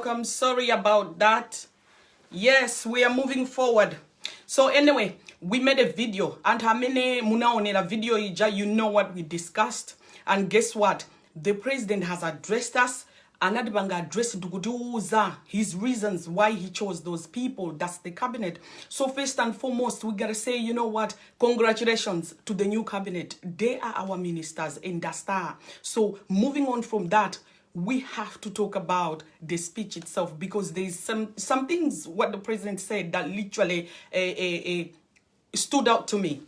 I'm sorry about that. Yes, we are moving forward. So anyway, we made a video and hamene munaonera video ija, you know what we discussed. And guess what? The president has addressed us. Anadibanga addressed Duguduza, his reasons why he chose those people. That's the cabinet. So first and foremost, we gotta say, you know what? Congratulations to the new cabinet. They are our ministers in the star. So moving on from that, we have to talk about the speech itself, because there's some things what the president said that literally stood out to me.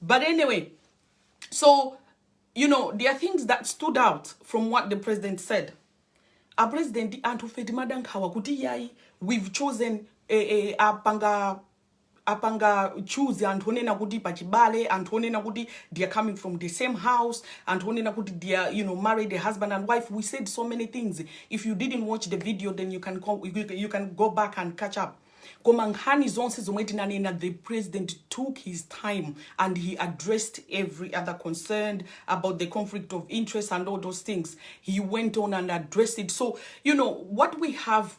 But anyway, so, you know, there are things that stood out from what the president said. Our president, we've chosen apanga choose and honena kuti pachibale and honena kuti they are coming from the same house and honena kuti they are, you know, married, a husband and wife. We said so many things. If you didn't watch the video, then you can go back and catch up. The president took his time and he addressed every other concern about the conflict of interest and all those things. He went on and addressed it. So, you know, what we have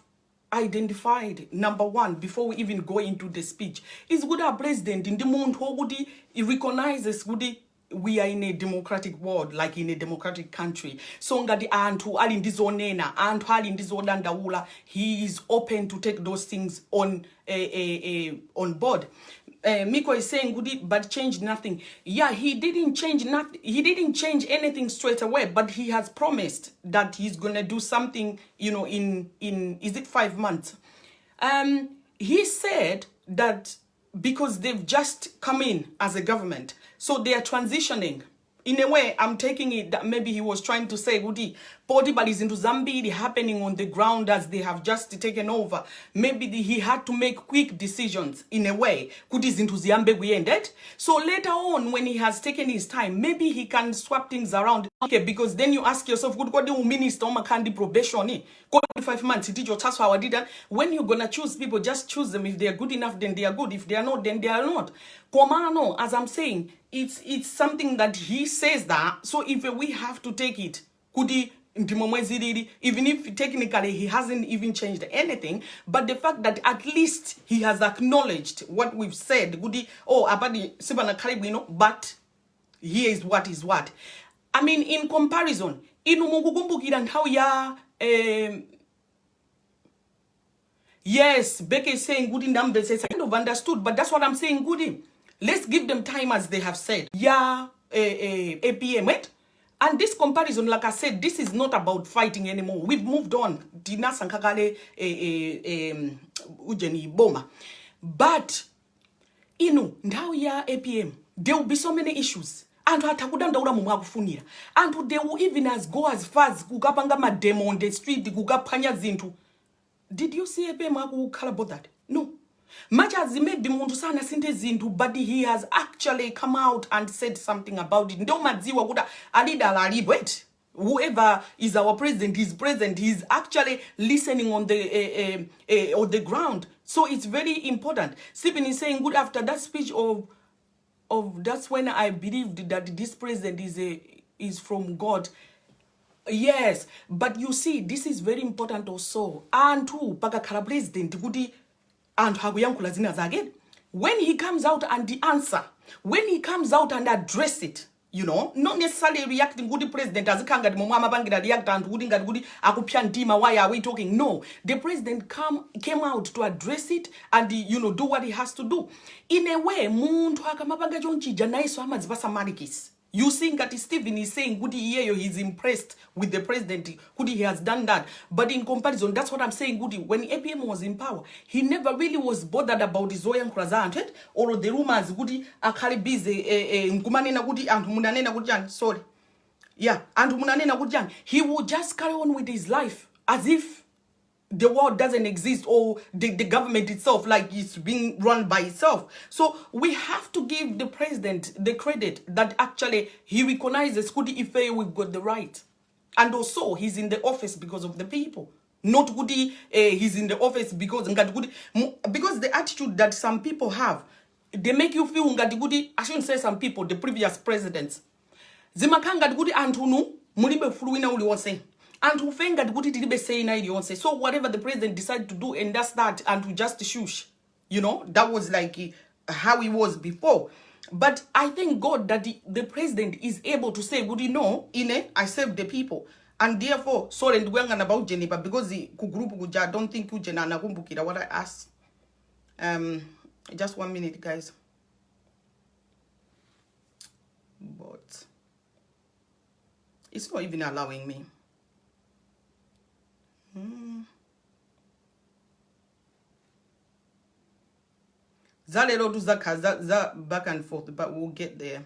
identified, number one, before we even go into the speech, is good our president in the moon who he recognizes we are in a democratic world, like in a democratic country. So ngadi antu ali ndizonena, antu ali ndizodandaula, he is open to take those things on board. Miko is saying goody, but changed nothing. Yeah, he didn't change nothing. He didn't change anything straight away, but he has promised that he's gonna do something, you know, in is it 5 months? He said that because they've just come in as a government, so they are transitioning. In a way, I'm taking it that maybe he was trying to say, Gudi, is into Zambia happening on the ground as they have just taken over. Maybe he had to make quick decisions in a way. Kudi's into Zimbabwe we ended. So later on, when he has taken his time, maybe he can swap things around. Okay, because then you ask yourself, good God, the minister Makandi probation, 5 months, did your task how I did that. When you're gonna choose people, just choose them. If they are good enough, then they are good. If they are not, then they are not. Komano, as I'm saying, it's something that he says that. So if we have to take it, Kudi even if technically he hasn't even changed anything, but the fact that at least he has acknowledged what we've said, Gudi, oh, abadi Sibana Caribino, but here is what is what. I mean, in comparison, in how ya yes, Becky is saying good in numbers. I kind of understood, but that's what I'm saying, Goody. Let's give them time as they have said. Yeah, APM, right? And this comparison, like I said, this is not about fighting anymore. We've moved on. Dina Sankagale Ujeni Boma. But, you know, now yeah, APM, there will be so many issues. And they will even go as far as kukapanga demo on the street, kukapanya zintu. Did you see APM who call about that? No. Much as he made the Montusana zintu, but he has actually come out and said something about it. Wait. Whoever is our president, he's actually listening on the ground. So it's very important. Stephen is saying good after that speech of that's when I believed that this president is from God. Yes, but you see, this is very important also. And too, Pagakara president, and when he comes out and the answer, when he comes out and address it, you know, not necessarily reacting good president as a kanga mama bangira react and wooding and goody akupiantima, why are we talking? No, the president came out to address it and you know do what he has to do. In a way, muntu akamabanga jonchi janaiso amazibasa marikis. You think that Stephen is saying, Goody, he's impressed with the president. Goody, he has done that. But in comparison, that's what I'm saying, Goody. When APM was in power, he never really was bothered about his Zoyan Krazant or the rumors, Goody, Akali busy, Nkumanina Goody, and Munanena Goodjan. Sorry. Yeah, and Munanena Goodjan. He would just carry on with his life as if the world doesn't exist or the government itself, like it's being run by itself. So we have to give the president the credit that actually he recognizes Kudi Ife, we've got the right. And also he's in the office because of the people. Not Kudi, he's in the office because the attitude that some people have, they make you feel Ngadi, I shouldn't say some people, the previous presidents. Zimakanga Gudi Antunu, mulibe ufulu wina uliwonse and ufenga kuti tilibe say na iliyonse. So whatever the president decided to do, and that's that, and to just shush, you know, that was like how it was before. But I thank God that the president is able to say, would you know, I saved the people. And therefore, sorry, and we're about Geneva because the group I don't think Ujena Nakumbukira what I asked. Just 1 minute, guys. But it's not even allowing me. Zalero to Zaka back and forth, but we'll get there.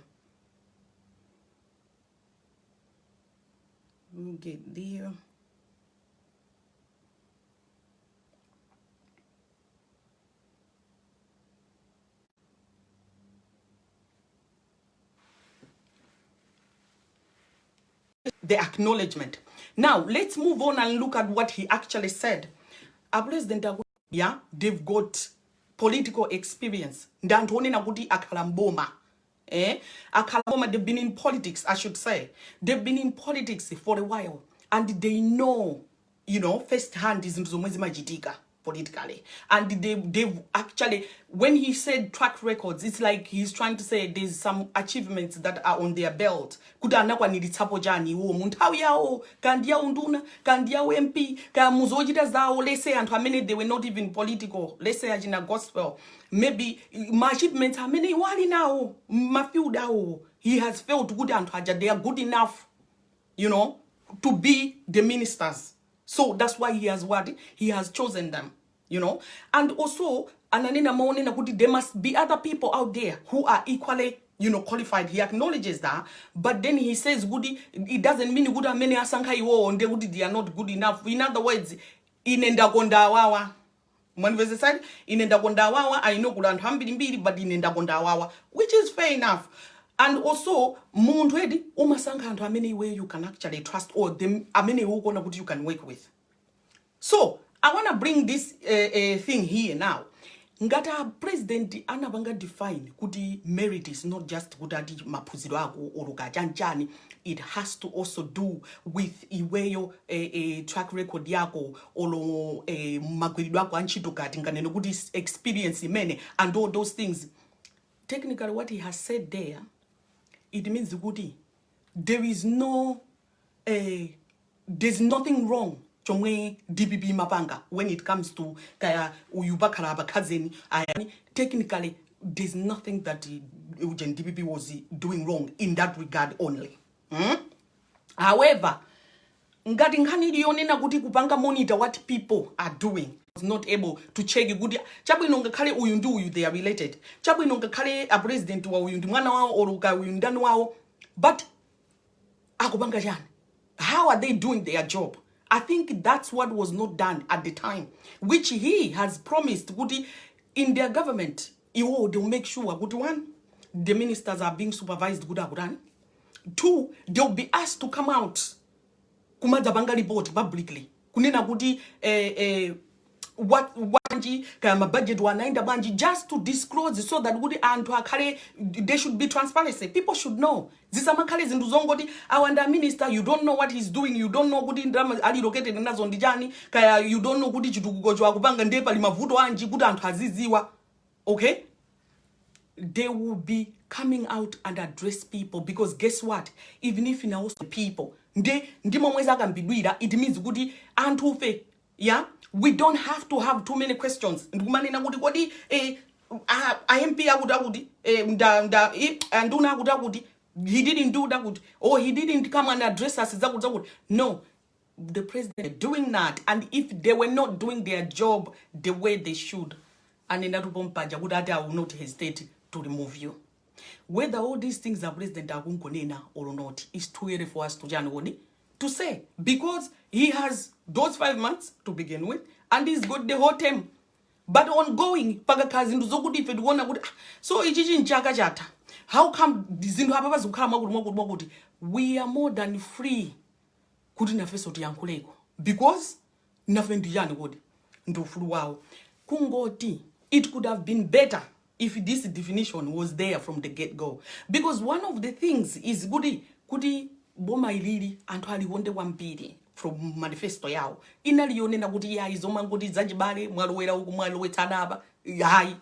We'll get there. The acknowledgement. Now, let's move on and look at what he actually said. President, yeah, they've got political experience. Ndantone nakuti akalamboma. Akalamboma, they've been in politics, I should say. They've been in politics for a while. And they know, you know, firsthand is majitika politically. And they've actually, when he said track records, it's like he's trying to say there's some achievements that are on their belt. Kuda anakwa nilitapo jani uo muntawi yao, kandia unduna, kandia MP, ka muzojita zao, let's say, and how many they were not even political, let's say in a gospel. Maybe my achievements how many wali now, mafiudao. He has felt good and they are good enough, you know, to be the ministers. So that's why he has what? He has chosen them, you know. And also, there must be other people out there who are equally, you know, qualified. He acknowledges that. But then he says, Goody, it doesn't mean good many asankai wo and they are not good enough. In other words, inenda gondawawa. Mwanveze said, inenda gondawawa, I know good and hambili, but inenda gondawawa, which is fair enough. And also, mundwedi umasanga and how many way you can actually trust, or them how many who gonna what you can work with. So I wanna bring this thing here now. Ngata president anabanga define kuti merit is not just kudadi mapuziro ako oluka janjani. It has to also do with iweyo track record yako olo magwilidwa ako anchito kati nganeno kuti experience imene and all those things. Technically, what he has said there, it means goody. There is no, there's nothing wrong. Chomwe DPP mapanga when it comes to kaya uyubakara bakazeni. Technically, there's nothing that Eugene DPP was doing wrong in that regard only. However, ngati nkhani iliyonena kuti kupanga monitor what people are doing. Was not able to check good. Chabu inonga kale uyundu uyu they are related. Chabu inonga kale a president wa uyundi mwana wao oruka uyundani wao. But akubanga jani. How are they doing their job? I think that's what was not done at the time, which he has promised good in their government. They'll make sure good one, the ministers are being supervised good. Two, they'll be asked to come out kumadabanga report publicly. Kunena gudi what kama budget wanaenda banji just to disclose so that gudi antu akale there should be transparency. People should know. Zisa makale zinduzongoti awanda minister, you don't know what he's doing, you don't know gudi drama ali located na zondijani kaya you don't know gudi chitukugojo kupanga ndepa limavuto anji gudi antu aziziwa. Okay? They will be coming out and address people because guess what? Even if you also people ndimo mweza kambidwira, it means gudi antu fe. Yeah, we don't have to have too many questions. Ndumane na gudi kodi IMP agudagudi anduna agudagudi he didn't do that good, or he didn't come and address us zagud. No, the president doing that, and if they were not doing their job the way they should, and in that I will not hesitate to remove you. Whether all these things are president agunkonena or not is too early for us to say, because he has those 5 months to begin with, and he's got the whole term. But ongoing, pagakazi nduzogudi feduona good. So ichichi nchaka jata. How come zindu hapa zukama good? We are more than free. Kuti na feso tiyankuleko. Because nafendi yani good. Ndufuru wao. Kungoti. It could have been better if this definition was there from the get-go. Because one of the things is goody boma ilili anthu aliwonde kwambiri from manifesto yawo inaliyonena kuti yayi zomwe ngoti zachibale mwalowera uku mwalowetsana apa hayi.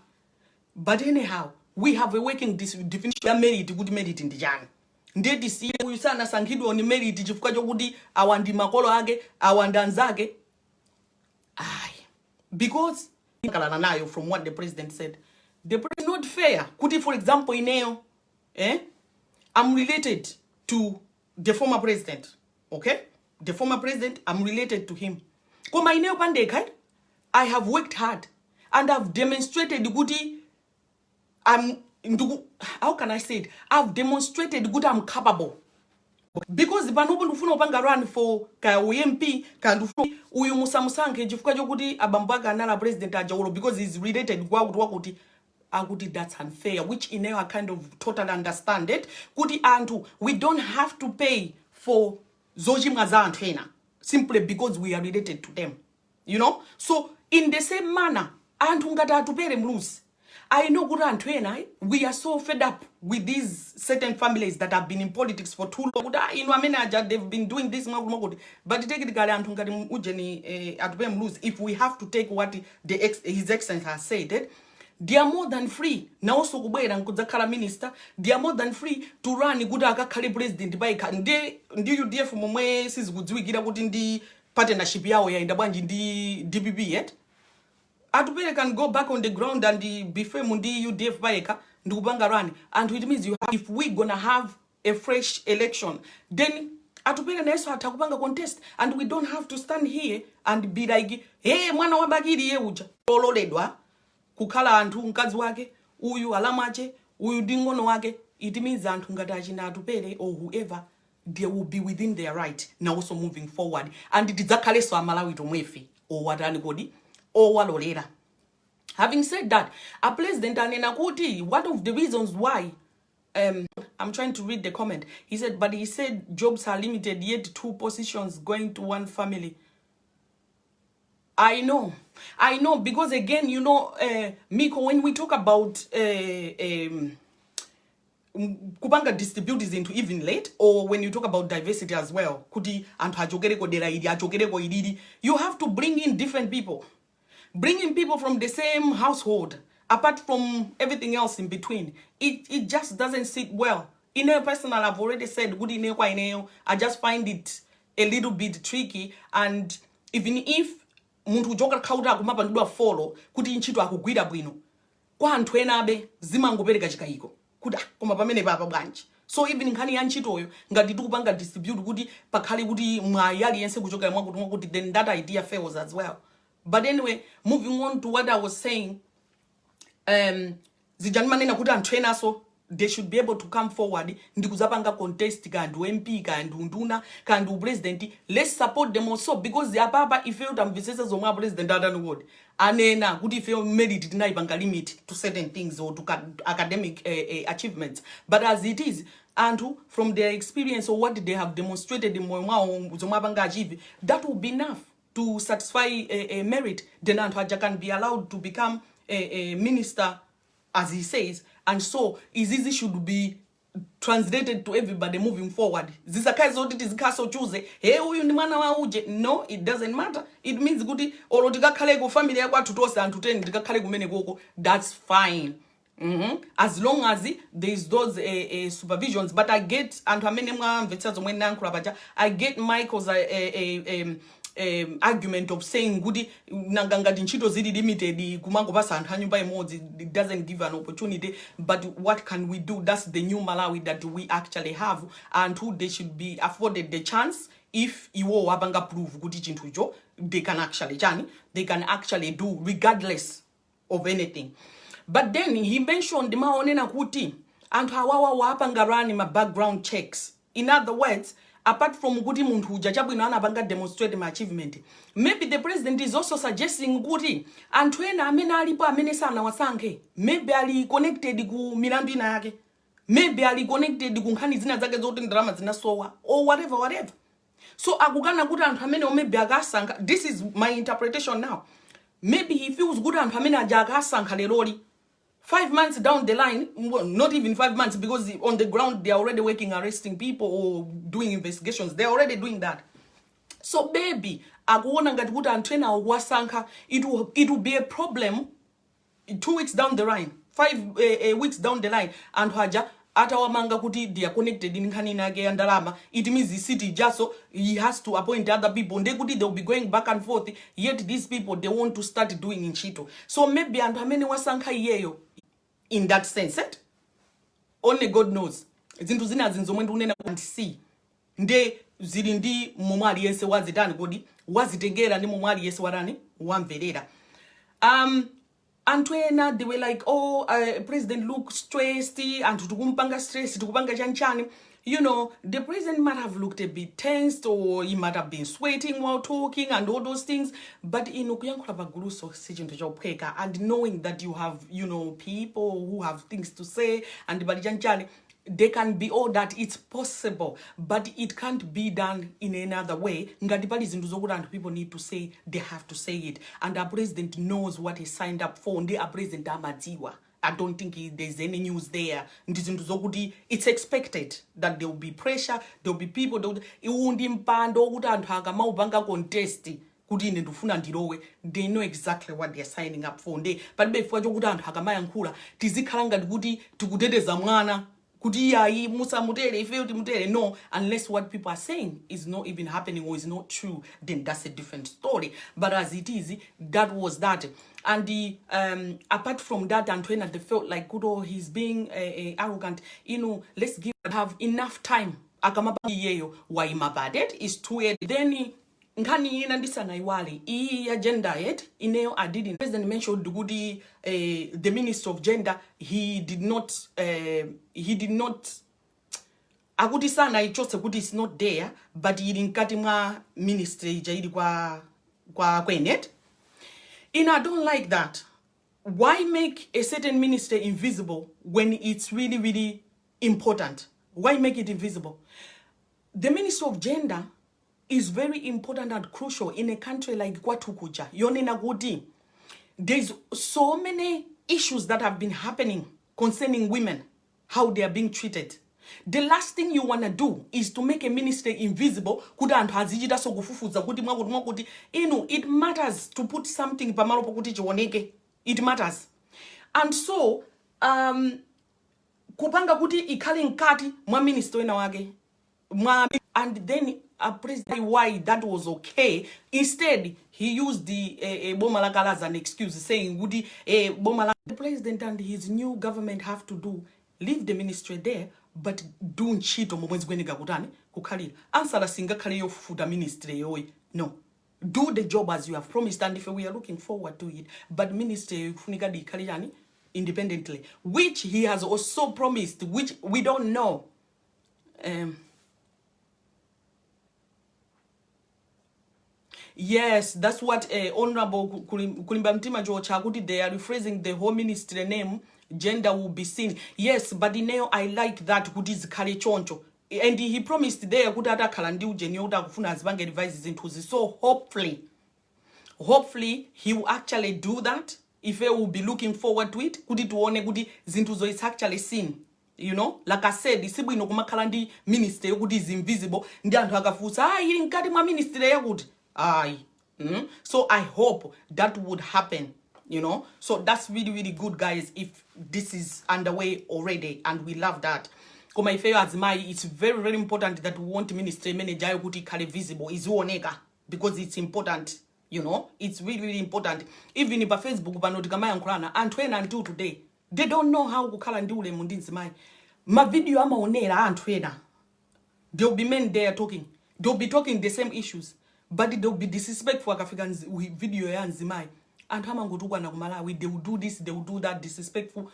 But anyhow, we have a working definition ya merit kuti merit ndi chani. Ndiye tisiye uyu sanasankhidwa ni merit chifukwa chokuti awandi makolo ake awandi anzake. Because kalana nayo from what the president said. The president not fair. Kuti for example ineyo, I'm related to the former president. Okay? The former president, I'm related to him. Koma ineyo pandeka, I have worked hard and I've demonstrated kuti how can I say it? I've demonstrated good I'm capable. Because the panopo ndufuna upanga run for ka UMP ka ndufuna uyu musamusanke chifukwa chokuti abambwaga anala president ajawolo because he's related kwa kuti akuti that's unfair, which in I kind of totally understand it. Kuti antu we don't have to pay for zochimwa za antena simply because we are related to them, you know. So in the same manner antu ngata atupere mlusi. I know good and train. We are so fed up with these certain families that have been in politics for too long. You know, I mean, they've been doing this, but take it if we have to take what His Excellency has said, they are more than free. Now, so good minister, they are more than free to run good president by you dear from sis would we get about in the partnership in the bunch in the DBB yet. Atupele can go back on the ground and be fair mundi UDF baeka ndubanga run, and it means if we gonna have a fresh election, then Atupele na yeso atakupanga contest, and we don't have to stand here and be like, hey mwana wabagiri ye uja ololedwa kukala antu mkazi wake uyu alamache uyu dingono wake. It means antu ngatachi na Atupele or whoever, they will be within their right now also moving forward, and it is akale so amalawi to mwefi or watani godi or walolera. Having said that, a president anenakuti, one of the reasons why I'm trying to read the comment. He said, but he said jobs are limited, yet 2 positions going to 1 family. I know, because again, you know, Miko, when we talk about kupanga distribute is into even late, or when you talk about diversity as well, kuti antu hajogereko deraidi, hajogereko ididi, you have to bring in different people. Bringing people from the same household, apart from everything else in between, it just doesn't sit well. In a personal, I've already said, good in I just find it a little bit tricky, and even if muntu joga kauda kumapa nduwa follow, kuti inchitu akugwida bwino, kwa antwena abe zima ngopereka chikayiko, kuda koma pamene papa branch. So even nkani ya nchitoyo ngati tukupanga distribute kuti pakhali kuti mwayali yense kuchoka mwakuti then that idea fails as well. But anyway, moving on to what I was saying, zijanmanena kuti antwena so they should be able to come forward ndikuzapanga contest kandu MP kandu nduna kandu president. Let's support them also, because the papa if you tamvisesa zomwe president adani word anena kuti if you merit tinayipanga limit to certain things or to academic achievements, but as it is antu from their experience or what they have demonstrated in moyo mwawo zomwe apanga achieve, that will be enough to satisfy a merit. Then Antoaja can be allowed to become a minister, as he says, and so Izizi should be translated to everybody moving forward. This a case of it is castle choose. Hey, uyu ni mwana wa uje. No, it doesn't matter. It means good or tika kalego family yakwa tutosa and to ten tika kalego mene goko. That's fine. As long as there's those supervisions. But I get and I get Michael's argument of saying goody nanganga dinchito zidi limited kumango basa and hanyumba emoji, it doesn't give an opportunity. But what can we do? That's the new Malawi that we actually have, and who they should be afforded the chance. If you wabanga prove goody chintujo, they can actually do regardless of anything. But then he mentioned the maonena kuti and hawawa wapanga rani my background checks. In other words, apart from Gudi Muntu, Jajabu Nana Banga demonstrate my achievement. Maybe the president is also suggesting Gudi and when Amena Lipa Menesana Wasanke, maybe Ali connected ku Mirambina Age, maybe Ali connected ku Hanizina Zagazotin dramas in Asowa, or whatever. So Agugana good and Hameno maybe Agasanka. This is my interpretation now. Maybe he feels good and Hamena Jagasanka Leroli. 5 months down the line, well, not even 5 months, because on the ground they're already working, arresting people or doing investigations. They're already doing that. So baby, akuona ngati kuti anthu ena wasankha, it will be a problem 2 weeks down the line, 5 weeks down the line, anthu aja atawamanga kuti they are connected in nkhani yake ya ndalama. It means the city just so he has to appoint other people, and kuti they'll be going back and forth, yet these people they want to start doing in Chito. So maybe anthu amene wasankha iyeyo in that sense, only God knows. Zinthu zina zinzomwe ndikunena and see nde zili ndi momwe aliyense wazitani kodi wazitengera ndi momwe aliyense warani wamverera. Anthu ena they were like, oh, president look stressed, anthu tikumpanga stress, tikupanga chanchani. You know, the president might have looked a bit tensed, or he might have been sweating while talking and all those things. But in kuyankhula paguluso sichinto chopheka, and knowing that you have, you know, people who have things to say and balijanchani, they can be all that. It's possible, but it can't be done in another way. Ngati pali zinthu zokuti anthu people need to say, they have to say it, and our president knows what he signed up for. Ndi our president amadziwa. I don't think there's any news there. It's expected that there will be pressure, there will be people that they know exactly what they're signing up for. But before no, unless what people are saying is not even happening or is not true, then that's a different story. But as it is, that was that. And the apart from that, Antoine, they felt like, good, oh, he's being arrogant. You know, let's have enough time. Why mabadet is too. Then nkani yena ndisana iwali I agenda yet ineo adidi. President mentioned the Minister of Gender. He did not akuti sana ichose kuti is not there, but ilinkati mwa ministry jaidi kwa kwenet. And I don't like that. Why make a certain minister invisible when it's really, really important? Why make it invisible? The Minister of Gender is very important and crucial in a country like Kwatukuja. Yonenagudi. There's so many issues that have been happening concerning women, how they are being treated. The last thing you want to do is to make a minister invisible. It matters to put something. It matters. And so, kupanga kuti ikali nkati mwa minister wena wage. And then a president why that was okay. Instead, he used the Bomalakala as an excuse, saying would the president and his new government have to do leave the ministry there, but do nchito momwezi gwenega kutani kukalira. Ansala singa kali yo fuda ministry yoy. No. Do the job as you have promised, and if we are looking forward to it. But ministry funika di kaliyani independently, which he has also promised, which we don't know. Yes, that's what Honorable Kulimba Mtima Chakuti, they are rephrasing the whole ministry name. Gender will be seen. Yes, but in now I like that is Kali Choncho. And he promised there kudata kalandiu jenyoda kufuna azbange devices into this. So hopefully he will actually do that. If he will be looking forward to it, kudi tuone kudi zintuzo is actually seen. You know, like I said, isibu inokuma kalandi minister kudi is invisible. Ndi antu akafusa, ili nkati mwa minister ya kudi. So I hope that would happen. You know, so that's really, really good, guys, if this is underway already, and we love that. Koma ifeyo azimai, it's very, very important that we want ministry manager kuti kale visible is onega, because it's important, you know, it's really, really important. Even if a Facebook banoti kama yankurana, and 20 until today, they don't know how kukala ndiule mundinzi mai. Ma video ama onera antwena. There'll be men there talking. They'll be talking the same issues, but they'll be disrespectful Africans with video ya nzimai. And they will do this, they will do that, disrespectful.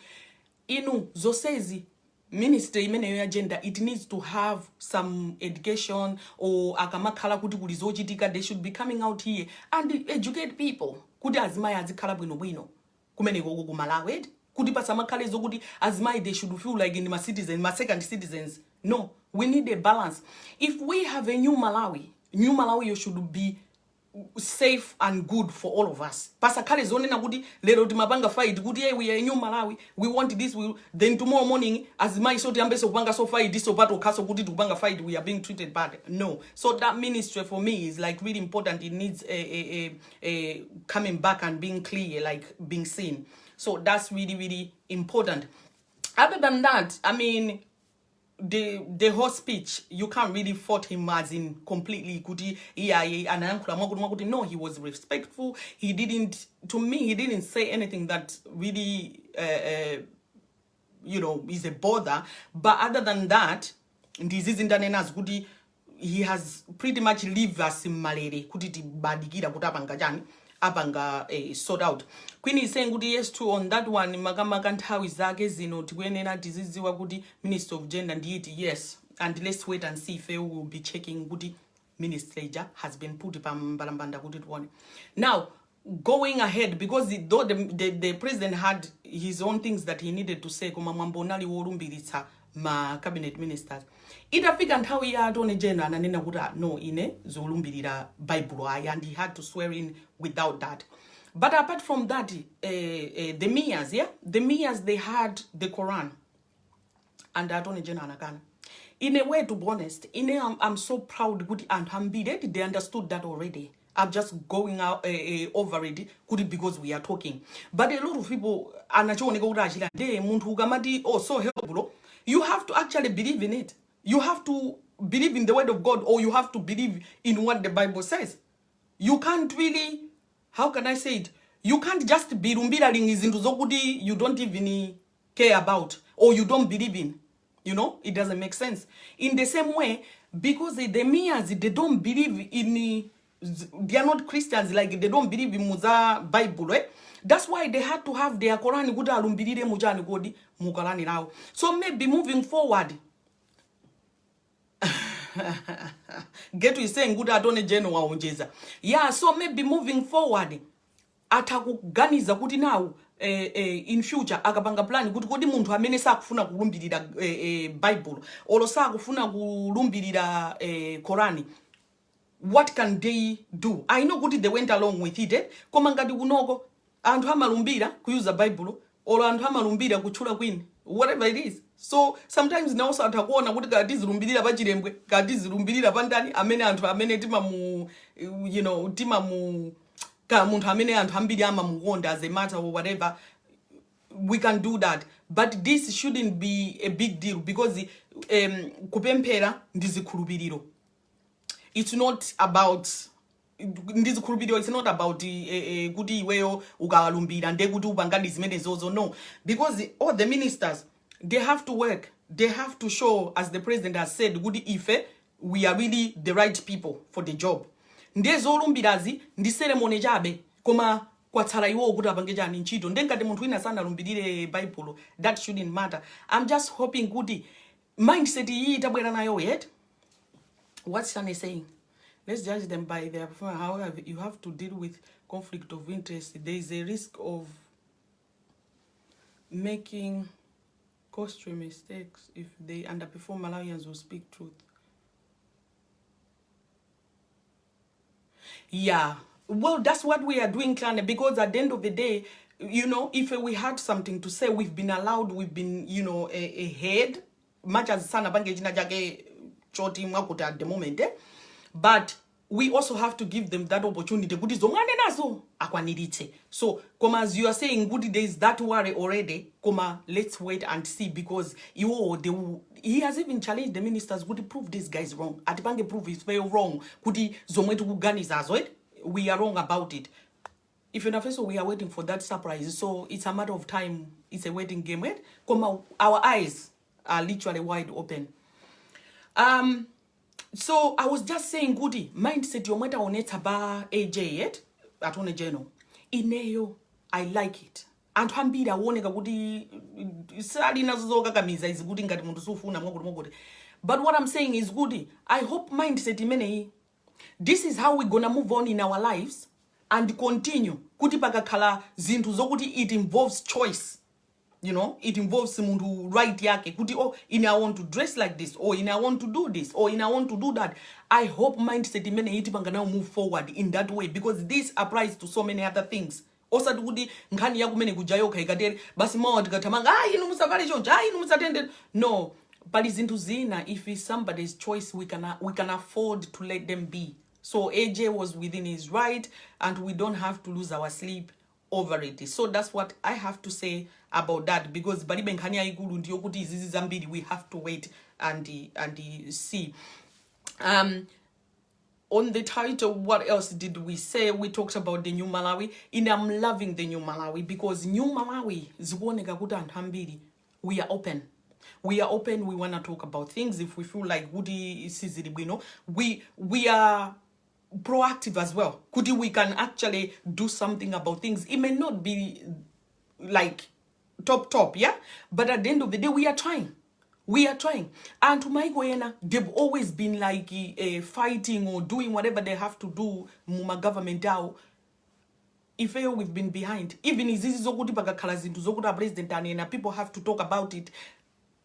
Zosezi ministry imene agenda, it needs to have some education, or akamakala kuti kulizochitika, they should be coming out here and educate people. Kuti azimai azikhala bwino kumene gogo kumalawi. Kuti pasamakale zokuti azimai they should feel like in my citizens, my second citizens. No, we need a balance. If we have a new Malawi, you should be safe and good for all of us. Pasakale zonena kuti lero timapanga fight kuti hey, we are in New Malawi, we want this, then tomorrow morning as my so tiambe so kupanga so fight this so pato kaso kuti tikupanga fight we are being treated bad. No. So that ministry for me is like really important. It needs a coming back and being clear, like being seen. So that's really, really important. Other than that, I mean, the whole speech, you can't really fault him as in completely no, he was respectful. He didn't, to me, he didn't say anything that really you know, is a bother. But other than that, disease in the he has pretty much lived as in malaria kuti badikira kutapanga abanga sort out. Queen is saying good yes too on that one makamaka nthawi zake zino tikuyenera tiziziwa kuti Minister of Gender and Youth, yes, and let's wait and see if we will be checking kuti ministry has been put pambalambanda kuti tuone. Now going ahead, because though the president had his own things that he needed to say koma mwambonali wolumbiritsa ma cabinet ministers, itafika nthawi ya Attorney General ananena kuti no ine zolumbirira Bible aya, and he had to swear in without that. But apart from that, the Mayors, the Mayors, they had the Quran and the Attorney General anakana. In a way, to be honest, I'm so proud good and hambided. They understood that already. I'm just going out over it, could it because we are talking. But a lot of people are not oh so helpful. You have to actually believe in it. You have to believe in the word of God, or you have to believe in what the Bible says. You can't really, how can I say it? You can't just be rumbiraling is into zokudi you don't even care about or you don't believe in. You know, it doesn't make sense. In the same way, because the Mayors, they don't believe in, they are not Christians, like they don't believe in Muza Bible, eh? That's why they had to have their Quran guda lumbirire mujani godi mukalani now. So maybe moving forward, get to saying good Attorney General unjeza. Yeah, so maybe moving forward, atakuganiza kuti now in future akapanga plan kuti kodi munthu amene sakufuna kulumbirira Bible olo sakufuna kulumbirira Quran, what can they do? I know kuti they went along with it, koma ngati kunoko anthu amalumbira kuyuza Bible olo anthu amalumbira kutchula kwini, whatever it is. So sometimes now also atakuona kuti kati zilumbirira pachilembwe, kati zilumbirira pandani amene anthu amene timamu, you know, timamu ka munthu amene anthu ambiri amamukonda as a matter or whatever, we can do that. But this shouldn't be a big deal because kupemphera ndizikhulupiriro. It's not about ndizikhulupiriro, it's not about kuti iweyo ukalumbira nde kuti upangani zimene zozo. No, because all the ministers, they have to work, they have to show, as the president has said, good ife we are really the right people for the job. Ndezolumbirazi ndi ceremony jabe koma kwatsala iwo kuti apange chani ntchito ndengati munthu wina sana lumbirire Bible, that shouldn't matter. I'm just hoping kuti mindset iyi itabwera nayo yet. What's Shani saying? Let's judge them by their performance. However, you have to deal with conflict of interest. There is a risk of making costly mistakes if they underperform. Malawians will speak truth. Yeah, well, that's what we are doing, Clan, because at the end of the day, you know, if we had something to say, we've been allowed, we've been, you know, ahead, much as sana bange jina jage choti mwakuta at the moment, eh? But we also have to give them that opportunity. Good is nazo akwanirite. So, koma as you are saying, good there is that worry already. Koma, let's wait and see, because he has even challenged the ministers. Could prove this guy is wrong? Atipange prove is very wrong. Could zomwetu kuganiza azo? We are wrong about it. If you're not so, we are waiting for that surprise. So it's a matter of time. It's a waiting game. Right? Koma, our eyes are literally wide open. So I was just saying, goody mindset yomweta oneta ba AJ yet Attorney General ineyo, I like it. And hambira woneka goody sadi nazoka kamiza is goody ngati muntu sufuna mogodi. But what I'm saying is goody, I hope mindset imene this is how we're gonna move on in our lives and continue kuti pakakhala zinthu zokuti it involves choice. You know, it involves someone right yake. Oh, in I want to dress like this, or in I want to do this, or in I want to do that. I hope mindset now move forward in that way, because this applies to so many other things. Also, kuti nkhani yakumene kujayoka ikatere basi mawa tikatamanga inu musavale chonje inu musatende. No, but zinthu zina, if it's somebody's choice, we can afford to let them be. So AJ was within his right, and we don't have to lose our sleep over it. So that's what I have to say about that, because we have to wait and see. On the title, what else did we say? We talked about the New Malawi, and I'm loving the New Malawi, because New Malawi we are open. We are open. We want to talk about things. If we feel like we are proactive as well. We can actually do something about things. It may not be like top, yeah, but at the end of the day, we are trying. And to my goyena, they've always been like fighting or doing whatever they have to do muma government out. If we've been behind, even if this is president and people have to talk about it,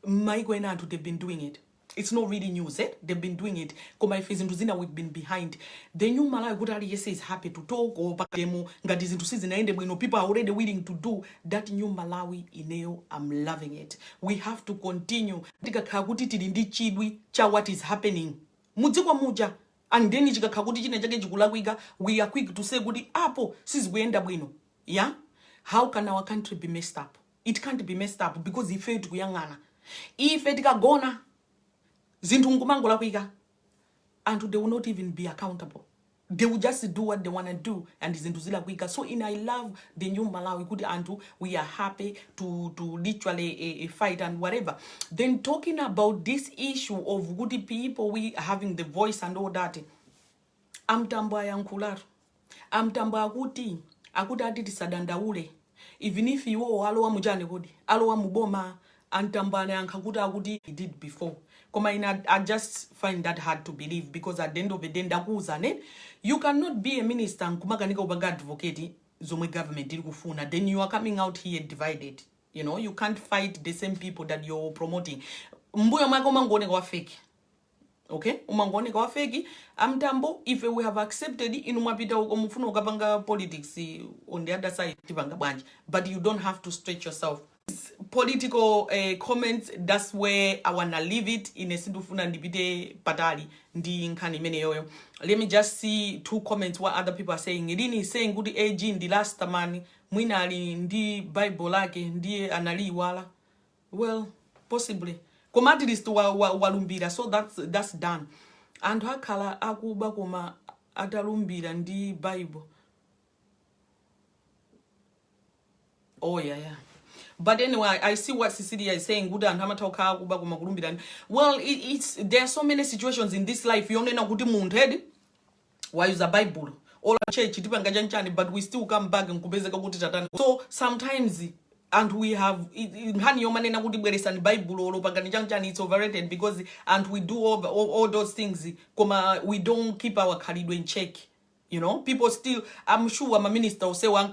my goyena, they've been doing it. It's not really news, eh? They've been doing it. We've been behind. The New Malawi is happy to talk, or people are already willing to do that. New Malawi ineo, I'm loving it. We have to continue. What is happening? And then we are quick to say good apple, sis we end up wino. Yeah? How can our country be messed up? It can't be messed up because if it kuyangana. If it gona, and they will not even be accountable. They will just do what they want to do, and so I love the New Malawi and we are happy to literally fight and whatever. Then talking about this issue of good people, we having the voice and all that. Amtamba yankular. Amtamba akuti. Akudati tisadandaule. Even if you alowa mujane gudi, alowa muboma, antamba yankakuta akuti he did before. I just find that hard to believe, because at the end of the day, you cannot be a minister and advocate zome government, then you are coming out here divided. You know, you can't fight the same people that you're promoting. Fake. Okay, fake. Amtambo, if we have accepted it, in politics on the other side, but you don't have to stretch yourself. Political comments, that's where I wanna leave it in a sindufuna ndibide patali ndi nkani mene yoyo. Let me just see two comments what other people are saying. Irini is saying good age in the last man mwina ali ndi Bible lake ndiye anali wala. Well, possibly. Komati list walumbira, so that's done. And hakala akuba koma atalumbira ndi Bible. Oh yeah. But anyway, I see what Cecilia is saying. Well, there are so many situations in this life. You only know good head. Why use a Bible? All church, but we still come back and so sometimes, and we have and Bible it's overrated because and we do all those things. We don't keep our career in check. You know, people still, I'm sure my minister will say, they were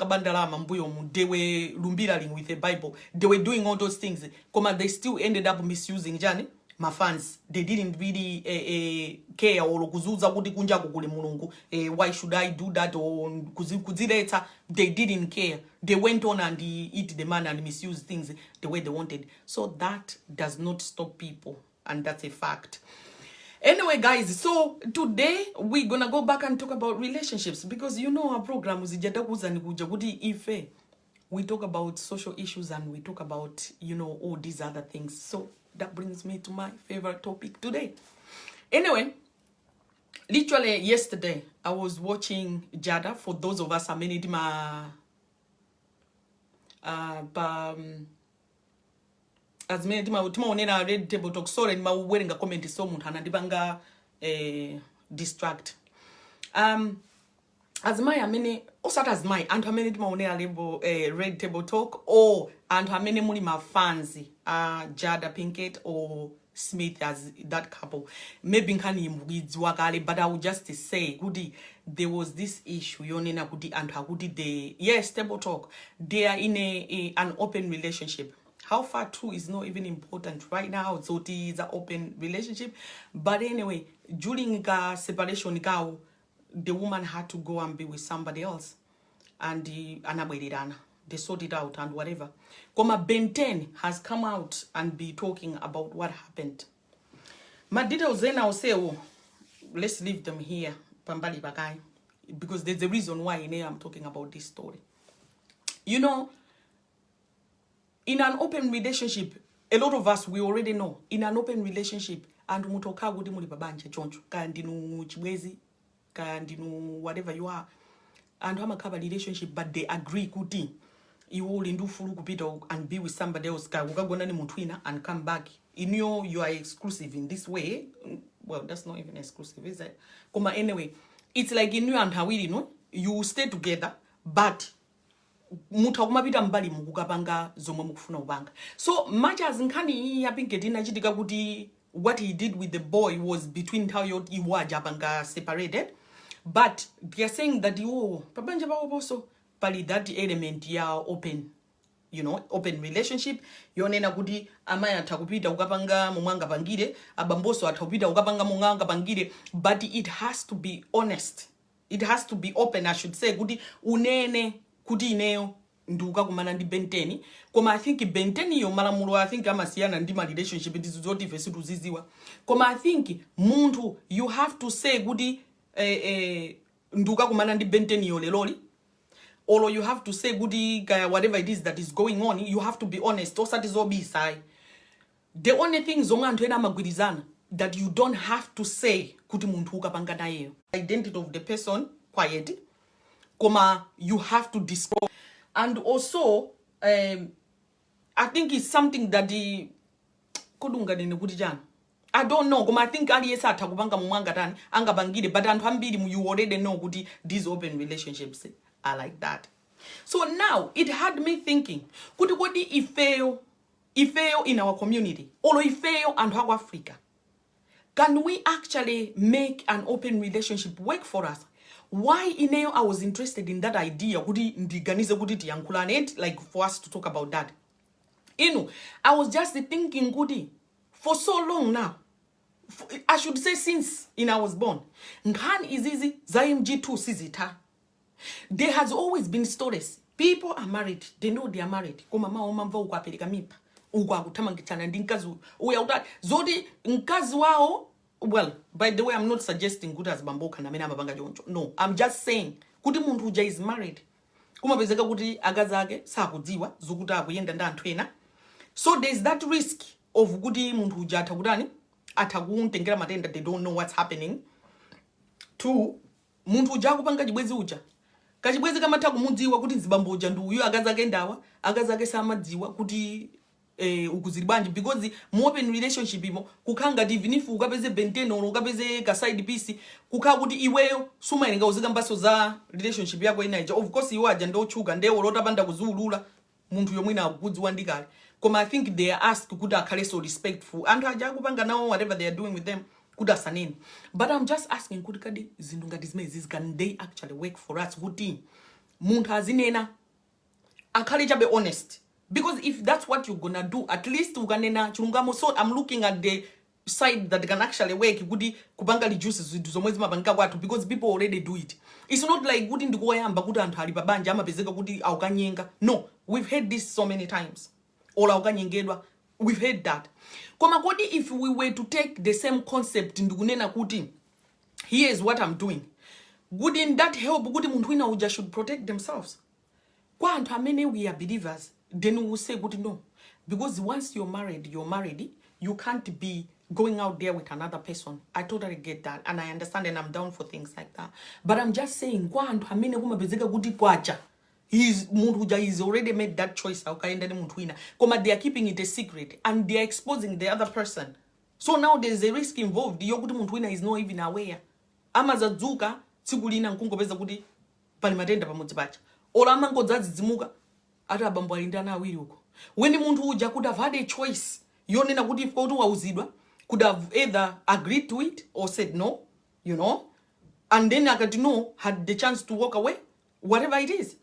lumbiraling with the Bible. They were doing all those things. They still ended up misusing Jani, my fans. They didn't really care. Why should I do that? Or they didn't care. They went on and eat the man and misuse things the way they wanted. So that does not stop people. And that's a fact. Anyway, guys, so today we're gonna go back and talk about relationships, because you know our program is Ife. We talk about social issues and we talk about, you know, all these other things. So that brings me to my favorite topic today. Anyway, literally yesterday I was watching Jada. For those of us, I mean, as many tima red table talk sorry ma wearing a comment so muntana dibanga distract as my amene osat as my and how many tima label red table talk or and how many muli ma fans Jada Pinkett or Smith as that couple maybe nkani mugizwa kale, but I would just say goody there was this issue yonena goody and how goody they yes table talk they are in an open relationship. how far true is not even important right now. So it is an open relationship. But anyway, during the separation, the woman had to go and be with somebody else. And they sorted it out and whatever. Koma Ben 10 has come out and be talking about what happened. My details then I'll say, oh, let's leave them here, Pambali Bagai, because there's a reason why I'm talking about this story. You know, in an open relationship, a lot of us, we already know, in an open relationship, and mutoka gudi muli babanje choncho, kandinu chibwezi, kandinu whatever you are, and have a relationship, but they agree kuti, you will do fulu kupito and be with somebody else, and come back. You are exclusive in this way. Well, that's not even exclusive, is it? Anyway, it's like in you and Hawili, no? You stay together, but mutagumabita mbali mukukapanga zomwe mukufuna ubanga. So much as nkani yapinke nachitika kuti what he did with the boy was between how iwaja banga separated, but they are saying that you pabanja ba also pali that element ya open, you know, open relationship. Yonena kuti amaya atakupita ukapanga mumanga pangire, abamboso atakupita ukapanga mumanga pangire, but it has to be honest. It has to be open, I should say. Kuti unene kuti ineo nduka kumana ndi benteni. Koma I think benteni yo malamulo I think amasiyana ndi ma relationship ndizoti vesi tuziziwa. Koma I think muntu you have to say kuti nduka kumana ndi benteni yo leloli. Or you have to say goody whatever it is that is going on, you have to be honest. The only thing that you don't have to say identity of the person quiet, you have to disclose. And also I think it's something that the I don't know. I think but you already know these open relationships are like that. So now it had me thinking, could what if fail in our community, or if fail and how Africa? Can we actually make an open relationship work for us? Why Ineo I was interested in that idea, like for us to talk about that. You know, I was just thinking, goody, for so long now. I should say since I was born. Nkan is easy, Zaim G2 Sizita. There has always been stories. People are married. They know they are married. Well, by the way, I'm not suggesting good as bamboka na mena mabanga jonjo. No, I'm just saying kuti muntu uja is married. Kumapezeka kuti agazage sakudziwa zokuti akuyenda ndi anthu ena. So there's that risk of kuti muntu uja atakudani atakuntengera matenda, they don't know what's happening. Two, muntu uja kupanga chibwezi uja. Kachibwezi kamata kumudziwa kuti nzibambo uja ndu uyo agazake ndawa, agazake samadziwa kuti ukuzilibanji, because mu open relationship imo kukanga even if ukapeze benteno or ukapeze ka side piece kukha kuti iweyo sumayenga uzika mbaso za relationship yako inaija. Of course iwo aja ndo chuka ndewo olota banda kuzulula muntu yomwina akudziwa ndikale. Koma I think they are asked kuti akhale so respectful and aja kupanga nawo whatever they are doing with them kuda sanini. But I'm just asking kuti kadi zinthu ngati zimezi can they actually work for us? Kuti muntu azinena akhale chabe honest. Because if that's what you're gonna do, at least ukanena chilungamo. So I'm looking at the side that can actually work. Kuti kubanga reduces zomwezi mabanga watu, because people already do it. It's not like kuti ndikuwayamba kuti anthu ali babanja amapezeka kuti aukanyenga. No, we've heard this so many times. All aukanyengedwa, we've heard that. Koma kodi if we were to take the same concept ndikunena kuti here is what I'm doing, wouldn't that help? Kuti muntu wina uja should protect themselves. Kwa anthu amene we are believers, then we will say good no. Because once you're married, you can't be going out there with another person. I totally get that. And I understand and I'm down for things like that. But I'm just saying, he's already made that choice. They are keeping it a secret and they are exposing the other person. So now there's a risk involved. Yoguti is not even aware. Amazazuka, Sigulina Kungo Beza Gudi, Palimatenda Pamuzibacha. Or Amango Zazimuga. When the muntu could have had a choice, could have either agreed to it or said no, you know, and then had the chance to walk away, whatever it is.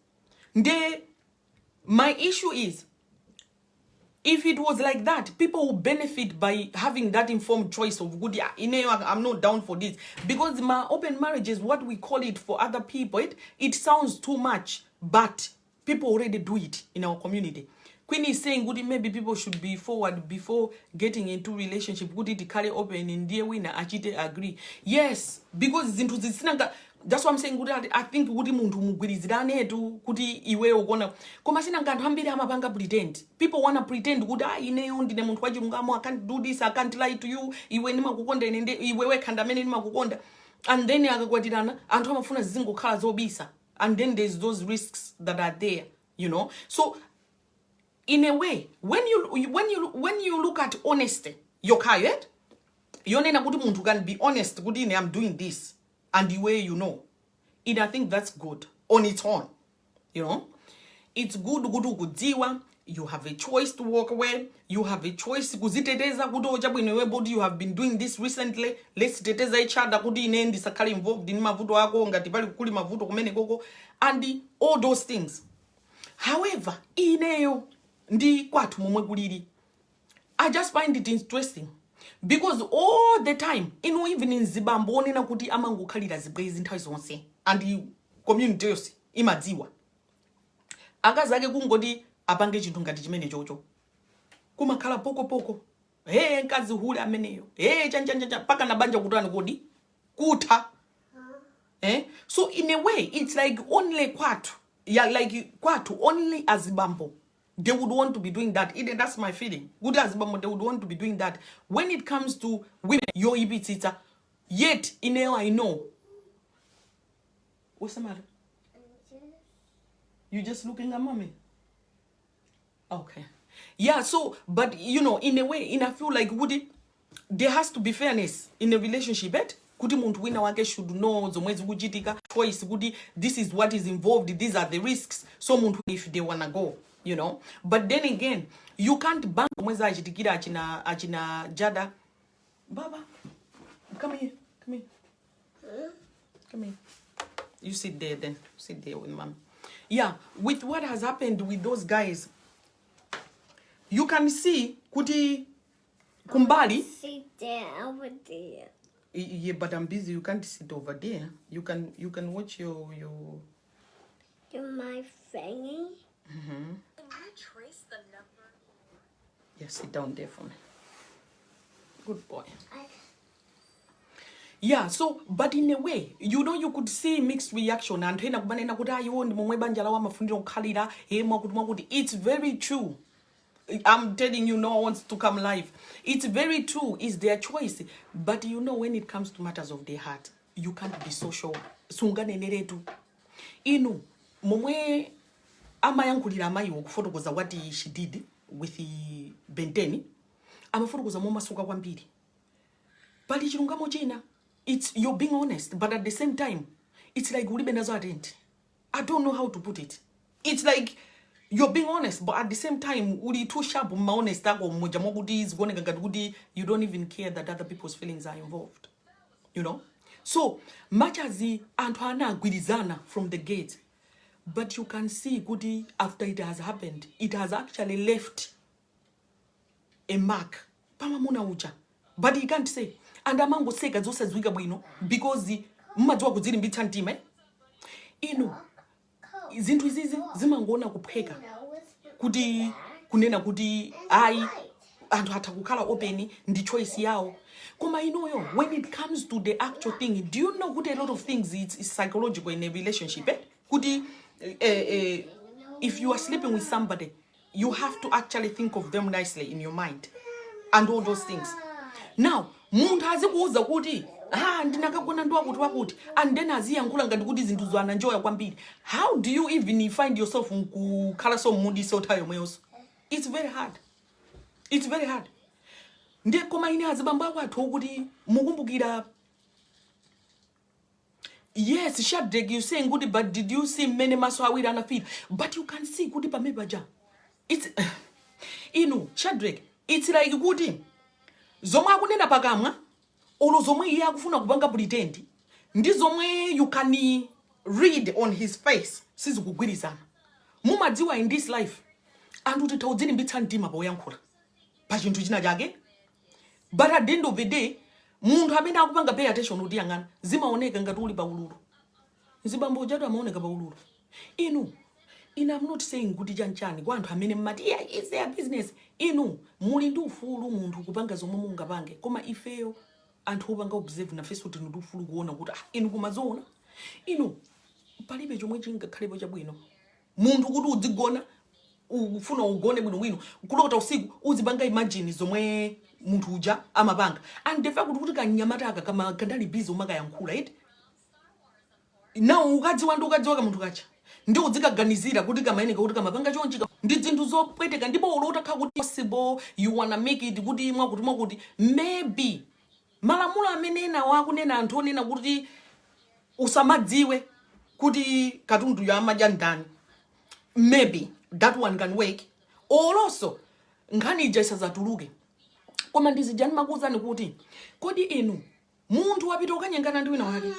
My issue is If it was like that, people would benefit by having that informed choice of good. Yeah, I'm not down for this, because my open marriage is what we call it for other people. It sounds too much, but people already do it in our community. Queen is saying, good, maybe people should be forward before getting into relationship. Good, it carry open in dear winner. Achite agree. Yes, because it's into this. That's what I'm saying. Good, I think good muntu mugwirizirane tu kuti iwe ukona. Koma sina nganthu ambiri amapanga pretend. People wanna pretend good. Ineyo ndine muntu wachilungamo. I can't do this. I can't lie to you. Iwe nimakukonda ine iwewe khandamene nimakukonda. And then akakwatirana anthu amafuna zingokhala zobisa. And then there's those risks that are there. You know. So in a way, when you look at honesty, you're quiet. You can be honest. Good, I'm doing this. And the way you know, and I think that's good on its own. You know, it's good. You have a choice to walk away. You have a choice. You have been doing this recently. Let's teteza each other. Involved in and all those things. However, I just find it interesting. Because all the time, even in Zimbabwe, na kuti amangu kalira zibwezi nthawi zonse and the community yose imadziwa. Akazake kungoti apange chinthu ngati chimene chocho. Kumakhala poko. Nkazi hule ameneyo. Chanja paka na banja kutani kodi. Kutha. So in a way, it's like only kwatu. Yeah, like kwatu only Azibambo. They would want to be doing that. That's my feeling. Good as but they would want to be doing that. When it comes to women, your ibitita, yet in I know. What's the matter? You just looking at mommy? Okay. Yeah, so, but you know, in a way, I feel like Woody, there has to be fairness in a relationship, Kuti muntu wina wake should know zomwezi kujitika choice Woody, this is what is involved, these are the risks. So muntu if they wanna go. You know, but then again, you can't bank mweza achitikira achina Jada. Baba, come here. Come here. You sit there then. Sit there with mom. Yeah, with what has happened with those guys, you can see kuti kumbali. Sit there over there. Yeah, but I'm busy. You can't sit over there. You can watch your my thingy. Can you trace the number? Yes, sit down there for me. Good boy. Yeah, so, but in a way, you know, you could see mixed reaction. And it's very true. I'm telling you, no one wants to come live. It's very true. It's their choice. But you know, when it comes to matters of their heart, you can't be so sure. Sungane neretu. Inu, momwe ama yankulira amayi okufotokoza what she did with Benteni. Amafotokoza moma suka kwambiri. But chilungamo china, it's you're being honest, but at the same time, it's like uli benazo atenti. I don't know how to put it. It's like you're being honest, but at the same time, uli too sharp ma honest ako moja mogudi is going gudi. You don't even care that other people's feelings are involved. You know? So much as the Antoine Guirizana from the gate, but you can see Goody after it has happened, it has actually left a mark. Pamamuna uja. But he can't say. And amango seka zosa zwiga bwino because the mmadzwa kudziri mbitantime. Zinthu izizi zimangona kupheka. Kuti kunena kuti ai anthu atakukhala open ndi choice yawo. Koma when it comes to the actual thing, do you know good a lot of things it's psychological in a relationship, Kuti if you are sleeping with somebody, you have to actually think of them nicely in your mind and all those things. Now, muntu azikuuza kuti ndinakagona ndo akuti wakuti and then aziyankula ngati kuti zinthu zwana njoya kwambiri. How do you even find yourself kukhala so moody so tired mweyoso? It's very hard. It's very hard. Ndiye koma ine azibamba kwathu ukuthi mukumbukira. Yes, Shadrach, you saying good, but did you see many maswawira na feed? But you can see good pamebaja. It's Shadrach, it's like good. Zoma kunena pakamwa, olo zomwe iye akufuna kupanga pretend. Ndi zomwe you can read on his face. Sizikugwirizana. Mumadziwa in this life. anthu titaudzilimbitsa mtima poyankhula pa chinthu china chake. But at the end of the day, munthu amene akupanga pay attention kuti yang'ana zimaoneka ngati uli pa ululu. Zibambo jatu amaoneka pa ululu. Inu, I'm not saying kuti chanchani kwa anthu amene mmati yeah, it's their business. Inu, muli ndi ufulu munthu kupanga zomwe mungapange. Koma ifeyo anthu opanga observe na face kuti ndi ufulu kuona kuti inu kumazoona. Inu, palibe chomwe chingakhalepo chabwino. Munthu kuti udzigona ufuna ugone bwino kulota usiku uzipanga imagine zomwe munthu uja amapanga. And the fact kuti kanyamata aka kama kandali busy umakayankhula iti. Now ukadziwa ka munthu kacha. Ndi udzikaganizira kuti kamayeneka kuti kamapanga chonchika ndi zinthu zopweteka ndipo ulota kha kuti possible you wanna make it kuti mwakuti maybe malamulo amene ena wakunena anthu onena kuti usamadziwe kuti katundu ya amadya ndani, maybe that one can work. Or also nkhani ija isazatuluke. Koma ndizijani makuzani kuti kodi inu munthu wapita ukanyengana ndi wina wake,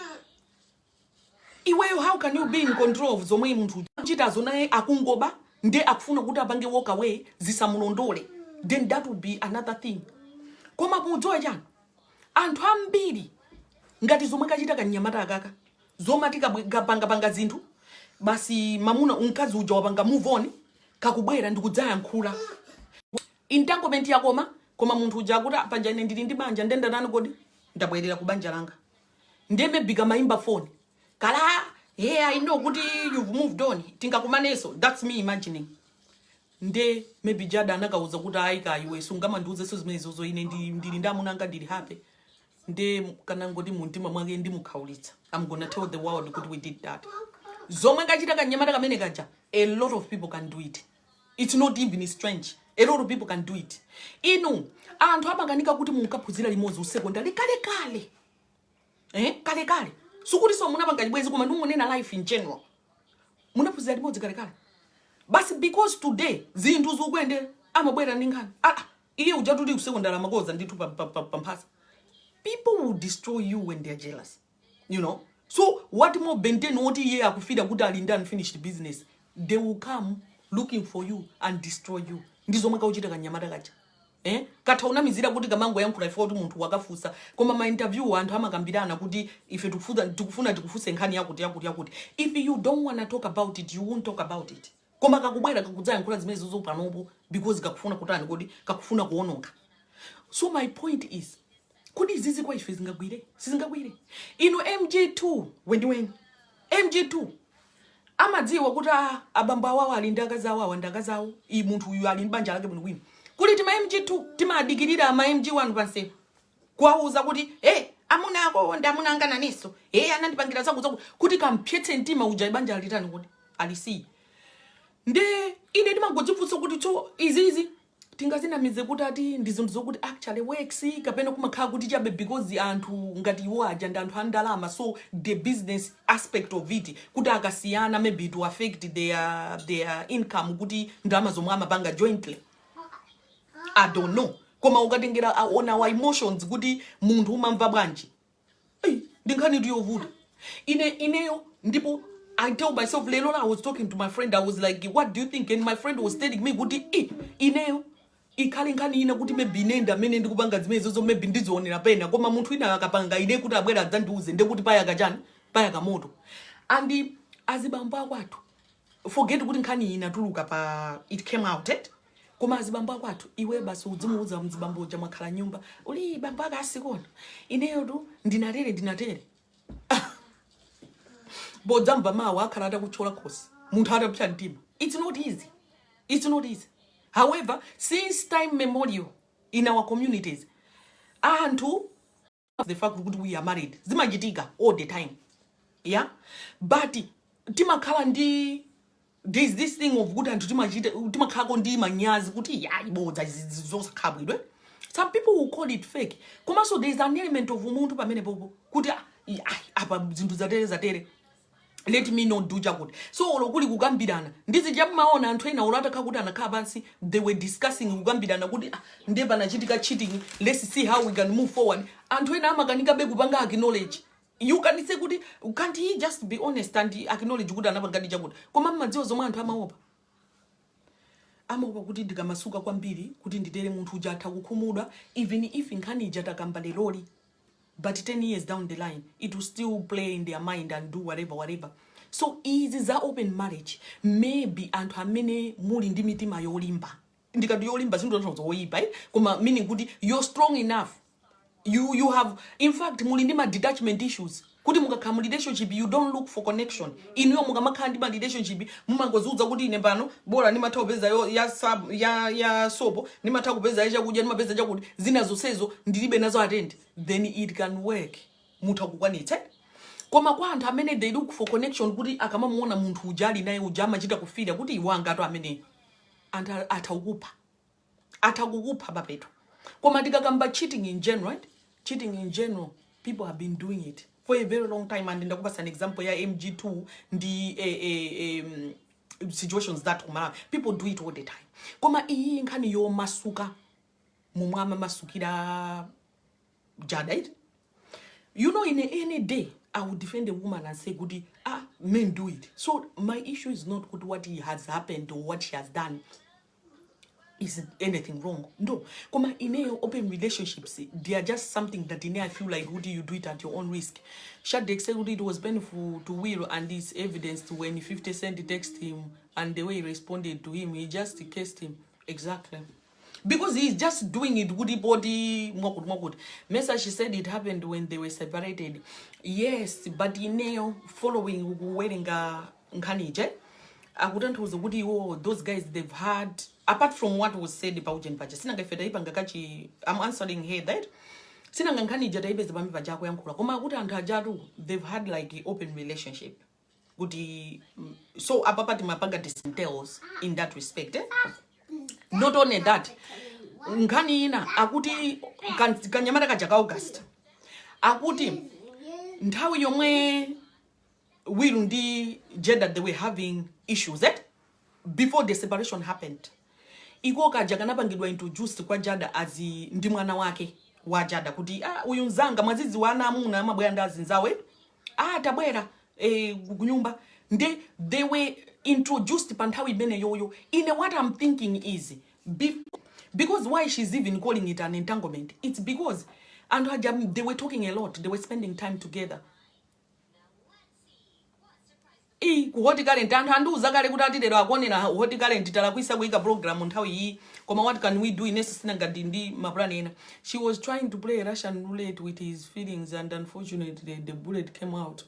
iweyo how can you be in control of zomwe munthu chitazo naye akungoba nde akufuna kuti apange walk away zisamulondole? Then that would be another thing. Koma mujoya chani anthu ambiri ngati zomwe kachita kanyamata akaka zomati kapanga zinthu basi mamuna unkazi uja wapanga move on kakubwera ndikudzayankhula intangomenti yakoma koma munthu uja akuti panja ine ndili ndi banja ndenda nani kodi ndabwerera ku banja langa ndeme bika maimba phone kala yeah I know kuti you've moved on tingakumaneso. That's me imagining. Nde maybe jada anakauza kuti aika iwe sungama ndiuze so zimene zozo ine ndili ndamunanga ndili happy. Nde kana ngoti muntima mwake ndimukhaulitsa. I'm gonna tell the world kuti we did that. Zomwe kachita kanyamata kamene kaja, a lot of people can do it. It's not even strange. A lot of people can do it. Inu anthu amakanika kuti munkaphunzira limodzi usekondari kale. Kale. Sukuti so munapanga chibwezi koma ndimunena life in general. Munaphunzira limodzi kale. Basi because today zinthu zikuende amabwera ningani. Iye uja tudi kusekondara makoza ndithu pamphasa. People will destroy you when they're jealous. You know? So what more benten what iye akufida kuti alinda unfinished business. They will come looking for you and destroy you. Ndizo mwaka uchita kanyamata kacha. Kata unamizira kuti kamango yankhula ife kuti munthu wakafusa koma ma interview anthu amakambirana kuti ife tikufuna tikufuse nkhani yakuti. If you don't want to talk about it, you won't talk about it. Koma kakubwera kakudzayankhula zimene zozo panopo because kakufuna kutani kodi kakufuna kuononga. So my point is kodi zizi kwa ife sizingagwire. Ino MG2 when MG2 amadziwa kuti abamba wawo alindaka zawo andaka zawo I munthu uyu alimbanja lake bwino. Kuli tima MG2 timadikirira ama MG1 panse kwauza kuti amuna ako ndamunangana niso anandipangira zaku kuti kampyetse mtima uja ibanja alitani kuti alisi. Nde ine ndimagodzifunsa kuti cho izizi tingazinamize kuti ati ndizinthu zokuti actually works kapena kumakhala kuti chabe because anthu ngati iwo aja ndi anthu andalama, so the business aspect of it kuti akasiyana maybe to affect their income kuti ndalama zomwe amapanga jointly. I don't know. Koma ukatengera on our emotions kuti munthu umamva bwanji. Ndinkhani ndiyovuta. Ineyo ndipo I tell myself lelo I was talking to my friend, I was like what do you think, and my friend was telling me kuti ineyo ikhali nkhani ina kuti maybe nenda amene ndikupanga zimene zozo maybe ndizionera pena koma munthu ina akapanga ine kuti abwera adzandiuze ndekuti paya kachani paya kamoto. And azibamba kwathu forget kuti nkhani ina tuluka pa it came out koma azibamba kwathu iwe basi udzimuuza mzibambo uja mwakhala nyumba uli bamba akasikona ineyo tu ndinatere bodzamba mawa akhala atakuchola khosi munthu atapsa mtima. It's not easy. However, since time memorial in our communities anthu the fact that we are married zimachitika all the time, yeah, but timakhala ndi there's this thing of good and timakhala ndi manyazi kuti ibodza zosakhabwidwe. Some people will call it fake. Koma so there's an element of umuntu pamene popo kuti apa zinthu zatere let me not do jagut. So lokuli kugambirana ndizi jammaona anthu ena ulata kakuti anakhala pansi they were discussing kugambirana kuti ndeba nachitika cheating, let's see how we can move forward. Anthu ena amakanika be kupanga acknowledge. You can say kuti can't he just be honest and acknowledge kuti anapanga jagut. Koma madziwo zomwe anthu amaopa amaopa kuti ndikamasuka kwambiri kuti nditere munthu uja atha kukhumudwa, even if nkhani ija takamba leloli, but 10 years down the line it will still play in their mind and do whatever. So izi za open marriage maybe anthu amene muli ndi mitima yolimba, ndikati yolimba zinthu zonse zoyipa, koma meaning kuti you're strong enough, you have, in fact muli ndi ma detachment issues, kuti mukakhala mu relationship you don't look for connection. Inuyo mukamakhala ndi ma relationship mumangoziudza kuti ine pano bora ndimatha kupeza ya sopo, ndimatha kupeza chakudya, ndimapeza chakudya, zina zonsezo ndilibe nazo attend, then it can work, mutha kukwanitsa. Koma kwa anthu amene they look for connection, kuti akamamuona munthu ujali naye uja amachita kufira kuti iwanga to amene anthu atakukupha papeto. Koma tikakamba cheating in general, right? Cheating in general, people have been doing it for a very long time, and ndakupa an example ya MG2 ndi situations that kumala people do it all the time. Koma iyi nkhani yo masuka mumwama masukira jada, right? You know, in any day I would defend a woman and say, goody, men do it. So my issue is not what has happened or what she has done. Is anything wrong? No. Come in a open relationships, they are just something that in I feel like, would you do it at your own risk? Shadek said it was painful to Will, and this evidence when 50 Cent text him and the way he responded to him, he just kissed him. Exactly. Because he's just doing it goody body more. Mesa, she said it happened when they were separated. Yes, but in following wearing nkanije, I wouldn't was woody. Oh, those guys they've had, apart from what was said about Jen Pacha. I'm answering here that Sinangankanija is the Bambi Pajako Yankura. Koma Guta and Hajaru, they've had like an open relationship. Goody, so apapati mapaga entails in that respect. Not only that, nkani ina akuti kanyamata kajaka August akuti nthawi yomwe Will ndi Jada they were having issues before the separation happened. Iko kaja kanapangidwa introduced kwa Jada as ndi mwana wake wa Jada kuti uyu nzanga mwazizi wana amuna amabwera ndazi nzawe tabwera kunyumba nde they were introduced panthawi imene yoyo. What I'm thinking is because why she's even calling it an entanglement, it's because and they were talking a lot, they were spending time together. What current and anduza kale kuti lero akonera what current talakwisa kuika program nthawi iyi, koma what can we do in ngati ndi maplan ena. She was trying to play Russian roulette with his feelings, and unfortunately the bullet came out.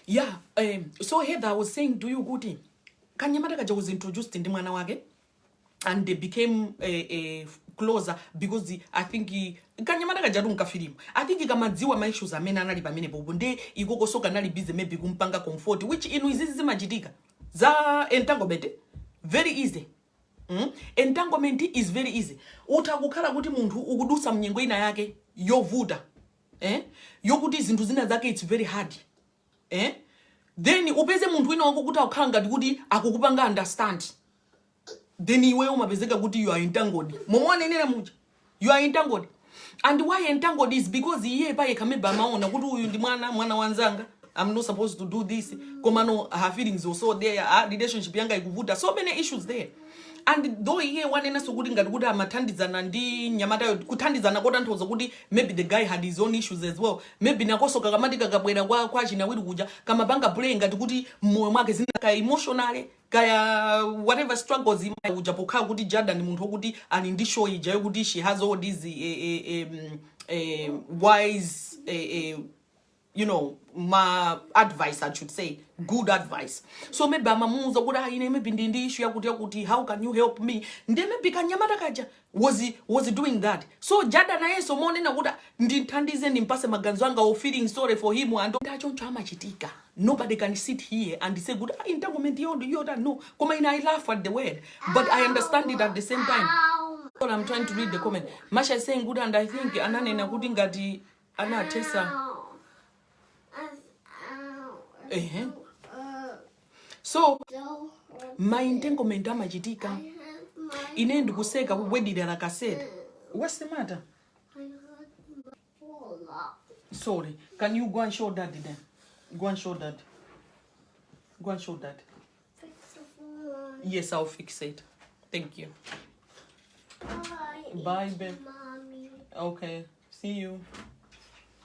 Yeah, so Heather, I was saying, do you goody? Kanyamata kaja was introduced in the mwana wake, and they became closer because I think Kanyamata kaja runka film. I think ikamadziwa my issues amena nali pamene bobo nde igoko soka nali busy maybe kumpanga comfort, which izi majitika za entanglement very easy. Entanglement is very easy. Utakukhala kuti munthu ukudusa mnyengo ina yake yovuta, yokuti zinthu zina zake it's very hard. Then upeze muntu wina wako kuti akukhala ngati kuti akukupanga understand, then iwe umapezeka kuti you are entangled. Momone nene muja you are entangled. And why entangled is because iye pa yekameba maona kuti uyu ndi mwana wanzanga, I'm not supposed to do this. Koma no, her feelings also there, relationship yanga ikuvuta, so many issues there. And though iye wanena so kuti ngati kuti amathandizana ndi nyamata kuthandizana kota nthozo kuti maybe the guy had his own issues as well, maybe nakoso kakamati kakabwera kwa chinawiri kuja kama banga play ngati kuti moyo mwake zina kaya emotionally kaya whatever struggles ima kuja pokha kuti Jada ni munthu kuti ani ndi show ija kuti she has all these wise you know, my advice, I should say, good advice. So maybe amamuza kuda ine maybe ndi issue yakuti how can you help me? Ndi maybe kanyamata kaja was he doing that? So Jada na yeso mone na kuda ndithandize ndimpase maganzo anga or feeling sorry for him and ndachoncho amachitika. Nobody can sit here and say good entanglement yoda no. Koma ina I laugh at the word, but I understand it at the same time. So I'm trying to read the comment. Masha is saying good, and I think anane na kudi ngati ana tesa. So my entanglement amachitika ine ndikuseka kuwedira like I said. What's the matter? Sorry, can you go and show Daddy then? Go and show Dad. Go and show Dad. Yes, I'll fix it. Thank you. Bye. Bye, babe. Mommy. Okay. See you.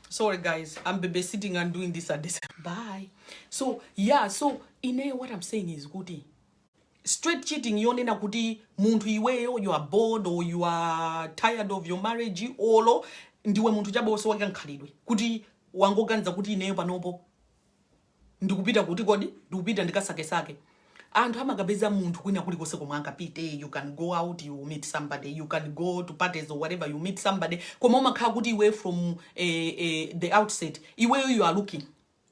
Sorry, guys. I'm babysitting and doing this at this. Bye. So, yeah. So, what I'm saying is, good. Straight cheating, yonena kuti muntu iweyo, you are bored or you are tired of your marriage, olo ndiwe muntu chaboso wake nkhalidwe. Kuti wangoganiza kuti ineyo panopo ndikupita kuti kodi ndikupita ndikasake. Anthu amagabeza muntu kwina kuli kose komwe angapite. You can go out, you meet somebody, you can go to parties or whatever, you meet somebody. Koma umakhala kuti iwe from the outset, iweyo you are looking.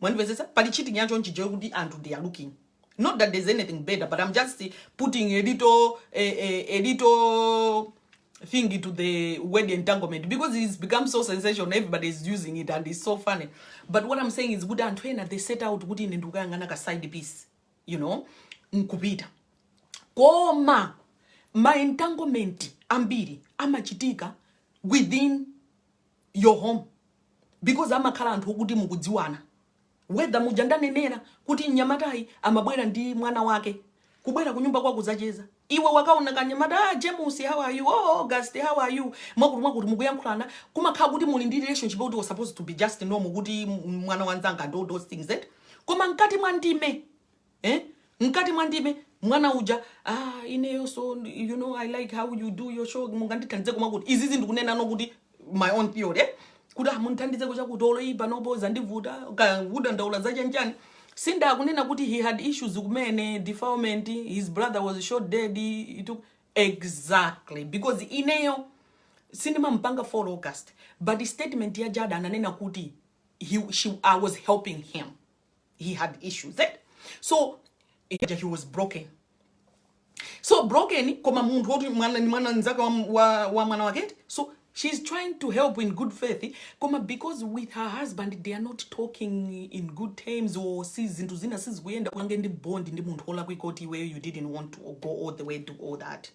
Mwanimvesesa? Pali cheating yancho nchijewe kuti anthu they are looking. Not that there's anything better, but I'm just putting a little thing into the word entanglement because it's become so sensational. Everybody's using it and it's so funny. But what I'm saying is, good and trainer, they set out good in ndukanga side piece, you know, nkupita. Koma my entanglement ambiri amachitika within your home because amakhala anthu okuti mukudziwana. Whether mujandanenera kuti nyamatai amabwera ndi mwana wake kubwera kunyumba kwa kuzacheza iwe wakaona kanyamata James how are you, oh August how are you, mwakuti mukuyankhulana kumakhala kuti muli ndi relationship kuti was supposed to be just normal kuti mwana wanzanga do those things koma nkati mwandime mwana uja ineyo so you know I like how you do your show mungandithandize kumakuti izizi ndikunena no kuti my own theory kuti munthandize kucha kutolo ipa noboza ndivuta kavuda ndaula zachanjani sinda kunena kuti he had issues kumene defilement, his brother was shot dead, it took exactly because ineyo sinema mpanga for August but the statement ya jada ananena kuti I was helping him, he had issues so he was broken. So broken koma muntu woti mwana nzaka wa mwana wake so she's trying to help in good faith, because with her husband they are not talking in good terms or zinto zina sizikuyenda kwange ndi bond ndi muntu ola kwikoti where you didn't want to go all the way to all that.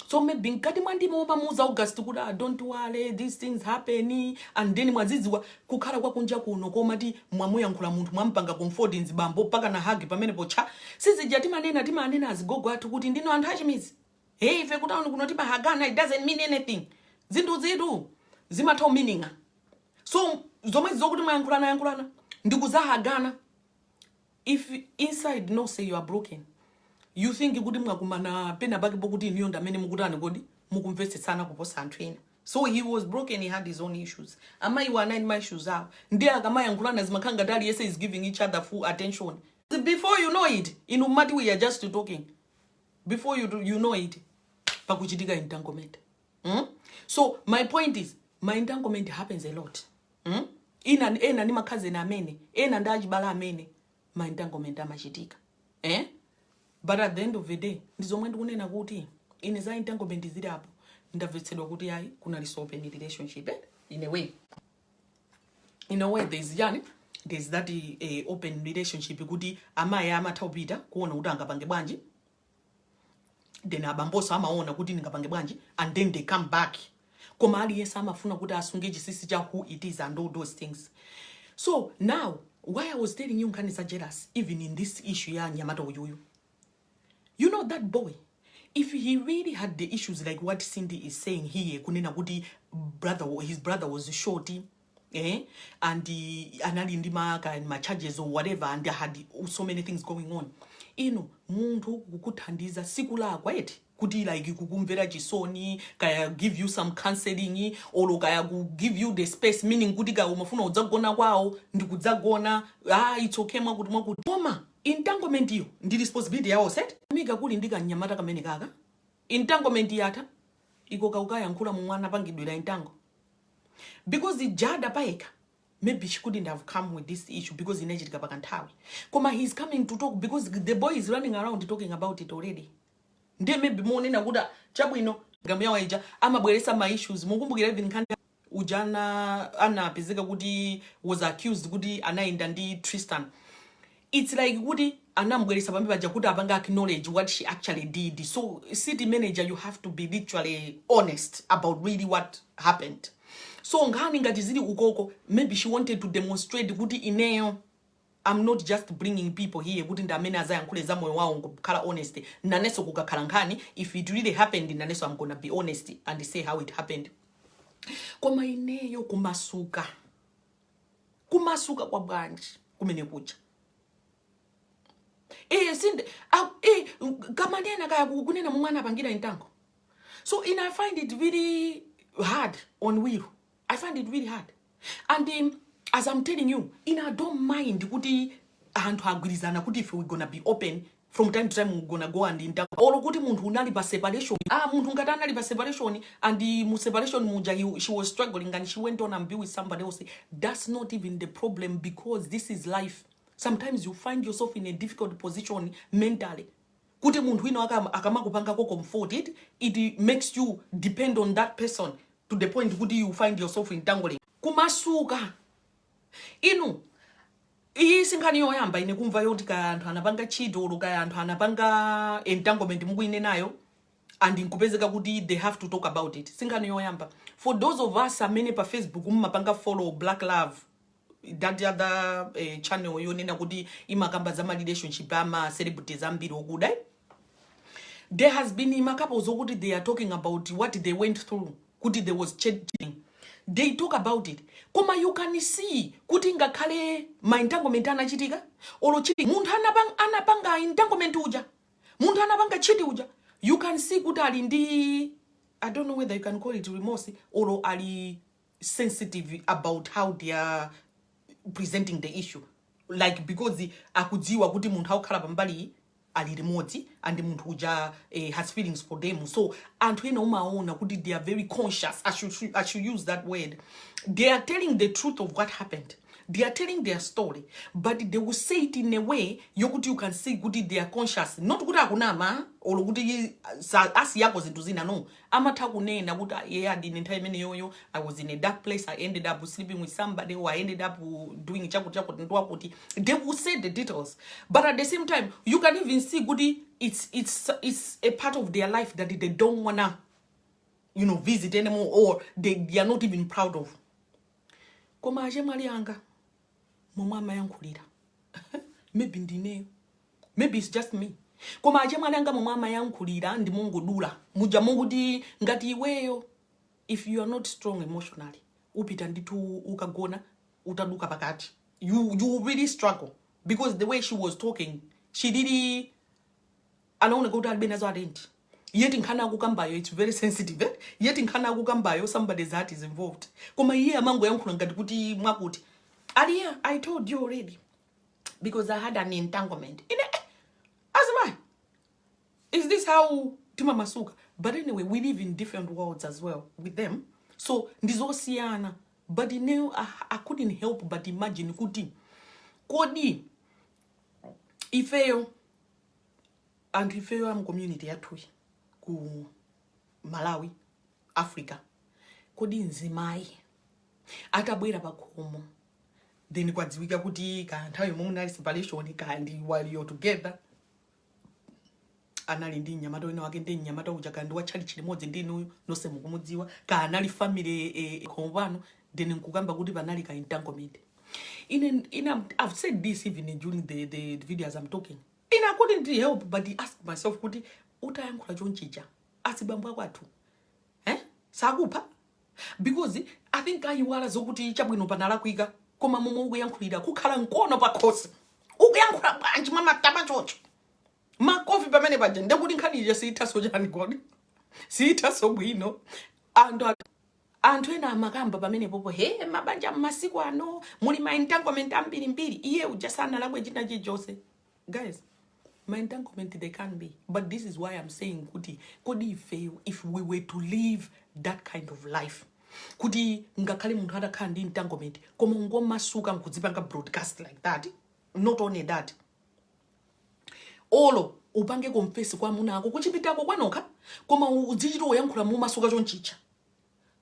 So maybe nkati mwandimo pamuza August kuda don't worry these things happen and then mwaziziwa kukhala kwa kunja kuno komati mwamuyankhula muntu mwampanga comfort nzibambo paka na hug pamene pocha sizija timanena azigogo athu kuti ndino anthu achimizi hey ife kutaoni kuno timahagana it doesn't mean anything. Zindu zidu zimatha meaninga so zomwe zokuti mwayankhulana ndikuzahagana if inside no say you are broken you think kuti mwakumana pena baki pokuti niyo ndamene mukutani kodi mukumvetsetsana kuposa anthu ena. So he was broken, he had his own issues. Ama you are 9 my shoes out. Ndiye akamayankhulana zimakhanga dali yese is giving each other full attention. Before you know it, in umati we are just talking. Before you know it, pakuchitika entanglement. So my point is, my entanglement happens a lot. Ena ni makazi na amene, ena ndajibala amene, my entanglement amachitika. But at the end of the day, ndizomwe ndikunena kuti ineza entanglement zili apo ndamvetsedwa kuti yayi kuna open relationship in a way there's that open relationship kuti amayi amathawupita kuona kuti angapange bwanji then abamboso amaona kuti ningapange bwanji and then they come back koma aliyesa amafuna kuti asunge chisisi cha who it is and all those things. So now why I was telling you nkhani za jealous even in this issue ya Nyamata Uyuyu, you know that boy, if he really had the issues like what Cindy is saying here, kunena kuti his brother was shorty, and the analindimaka and my charges or whatever, and they had so many things going on. Muntu kukuthandiza sikula quiet. Kuti like kukumvera chisoni, kaya give you some counseling, or kaya give you the space, meaning kuti ka umafuna udzagona kwao, ndikudzagona, it's okay mwakuti mama. Entanglement iyo ndi responsibility yawo set amiga kuli ndika Nyamata kamene kaka entanglement yata iko kaukaya nkhula mwana pangidwira entango because the jada paeka maybe she couldn't have come with this issue because inachitika pakanthawi koma he's coming to talk because the boy is running around talking about it already. Ndiye maybe monena kuda chabwino ngamya waija amabweresa ma issues mukumbukira even nkhani ujana anapezeka kuti was accused kuti anaenda ndi Tristan. It's like kuti anamubweresa pambi paja kuti apanga acknowledge what she actually did. So city manager, you have to be literally honest about really what happened. So ngani ngati zili ukoko, maybe she wanted to demonstrate kuti ineyo I'm not just bringing people here kuti ndamene azayankhule za moyo wawo ngokhala honest naneso kukakhala nkhani. If it really happened naneso I'm gonna be honest and say how it happened. Koma ineyo kumasuka kwa bwanji kumene kucha sinde kamanena kaya kunena mumwana pangira intango. So I find it very hard on Will. I find it really hard. And as I'm telling you, I don't mind kuti anthu agwirizana kuti if we're gonna be open from time to time, we're gonna go and intango. Olo kuti munthu unali pa separation. Munthu ngati anali pa separation and mu separation muja she was struggling and she went on and be with somebody else. That's not even the problem because this is life. Sometimes you find yourself in a difficult position mentally. Kuti munthu wino akamakupanga ko comforted, it makes you depend on that person to the point kuti you find yourself entangling. Kumasuka. Iyi sinkani yoyamba ine kumva yoti ka anthu anapanga chito olo ka anthu anapanga entanglement mukuine nayo and inkupezeka kuti they have to talk about it. Sinkani yoyamba. For those of us amene pa Facebook mumapanga follow Black Love, that other channel yonena kuti imakamba za relationship ama celebrities ambiri okuda. There has been couples okuti they are talking about what they went through. Kuti there was cheating. They talk about it. Koma you can see kuti ngakhale ma entanglement anachitika olo cheating. Munthu anapanga entanglement uja. Munthu anapanga cheat uja. You can see kuti ali ndi, I don't know whether you can call it remorse or ali sensitive about how they are presenting the issue. Like because akudziwa kuti munthu akukhala pambali ali remote and munthu uja has feelings for them. So anthu ena umaona kuti they are very conscious. I should use that word. They are telling the truth of what happened. They are telling their story, but they will say it in a way yokuti you can see kuti they are conscious. Not kuti akunama or kuti asi yako zintu zina, no. Amata kunena kuti yeah, the entire mene yoyo I was in a dark place, I ended up sleeping with somebody, or I ended up doing chakuti. They will say the details, but at the same time you can even see kuti it's a part of their life that they don't wanna visit anymore, or they are not even proud of. Koma aje mali anga mama yankulira. Maybe ndine, maybe it's just me. Koma aje mali anga mama yankulira ndi mungu dula muja mungu di ngati iweyo. If you are not strong emotionally, upita nditu ukagona utaduka pakati, you really struggle because the way she was talking, she really anaona kuti albenazo adenti. Yet in Kana Kukambayo, it's very sensitive. Yet in Kana Kukambayo, somebody's heart is involved. Kuma here mango yankulangaduti makuti. Alia, I told you already. Because I had an entanglement. Asma, is this how Tima Masuka? But anyway, we live in different worlds as well with them. So Ndizosiana. But I couldn't help but imagine kuti. Kodi Ifeo and Ifeo am community atui. Ku Malawi, Africa. Kodi nzimai atabwera pakomo. Then kwadziwika kuti kanthawi mumuna separation kandi while you're together. Anali ndi nyamata wina wake ndi nyamata uja kandi wachali chilimodzi ndinu nose mukumudziwa ka anali family konvano then nkukamba kuti panali ka entanglement. I've said this even during the video as I'm talking. I couldn't help but ask myself kuti utayankhula chonchicha asibambwa kwathu sakupa because I think ayiwala zokuti chabwino panala kwika koma momwe ukuyankhulira kukhala nkono pakhosi ukuyankhula bwanji mama tama chocho makofi pamene paja ndekuti nkhani siyithaso chani kodi siyithaso bwino anthu ena amakamba pamene popo mabanja masiku ano muli ma entanglement ambiri iye ujasana lakwe china chijose. Guys, my entanglement they can be, but this is why I'm saying kodi if we were to live that kind of life, kudi ngakhale munthu atakhala ndi entanglement koma ngomasuka nkudzipanga broadcast like that. Not only that, olo upange confess kwa munako kuchipitako kwanoka koma udzichito yankhula mumasuka chonchicha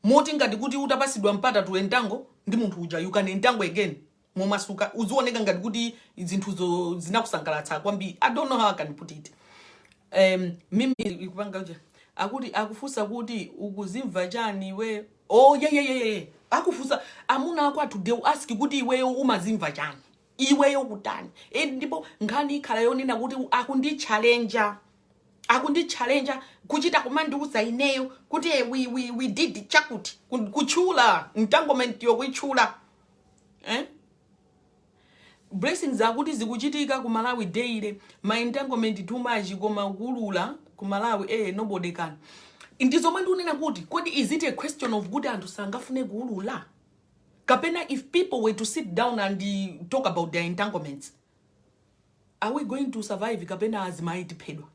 moti ngati kuti utapasidwa mpata tu entango ndi munthu uja you can entango again mumasuka uzioneka ngati kuti zinthuzo zinakusangalatsa kwambiri. I don't know how I can put it. Mimi ikupanga uja akuti akufusa kuti ukuzimva chani we. Oh yeah. Akufusa amuna ako atu they ask kuti iwe umazimva chani. iweyo kutani ndipo nkhani ikhala yonena kuti akundi-challenger kuchita kumandiuza ineyo kuti we did chakuti kuchula entanglement yokuichula blessings akuti zikuchitika ku Malawi daily ma entanglement too much koma kulula ku Malawi nobody can ndizomwe ndikunena kuti kodi is it a question of kuti anthu sangafune kulula kapena if people were to sit down and talk about their entanglements are we going to survive kapena azimaitiphedwa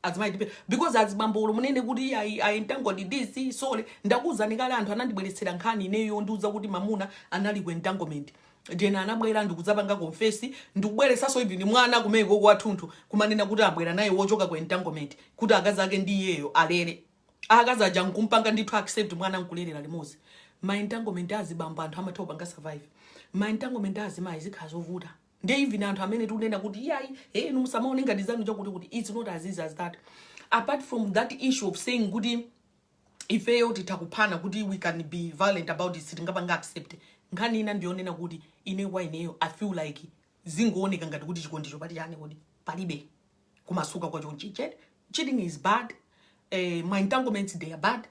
azimaitiphedwa because azibambolo munene kuti I entangled this sole ndakuza nikale anthu anandibweretsera nkhani ineyo ndiuza kuti mamuna anali ku entanglement ndena anabwera ndikudzapanga confess ndikubweresaso even mwana kumeko kwathunthu kumanena kuti abwera naye wochoka ku entanglement kuti akazi ake ndi iyeyo alere akazi aja nkumpanga ndithu accept mwana nkulerera limozi ma entanglement azibamba anthu amathawu panga survive ma entanglement azima izikhala zovuta ndiye even anthu amene tikunena kuti yayi musamaone ngati zanu chakuti it's not as easy as that apart from that issue of saying kuti ifeyo titakuphana kuti we can be violent about it sitingapanga accept nkhani ina ndiyonena kuti ineyo I feel like zingooneka ngati kuti chikondicho pati chane kuti palibe kumasuka kwacho cheating is bad my entanglements they are bad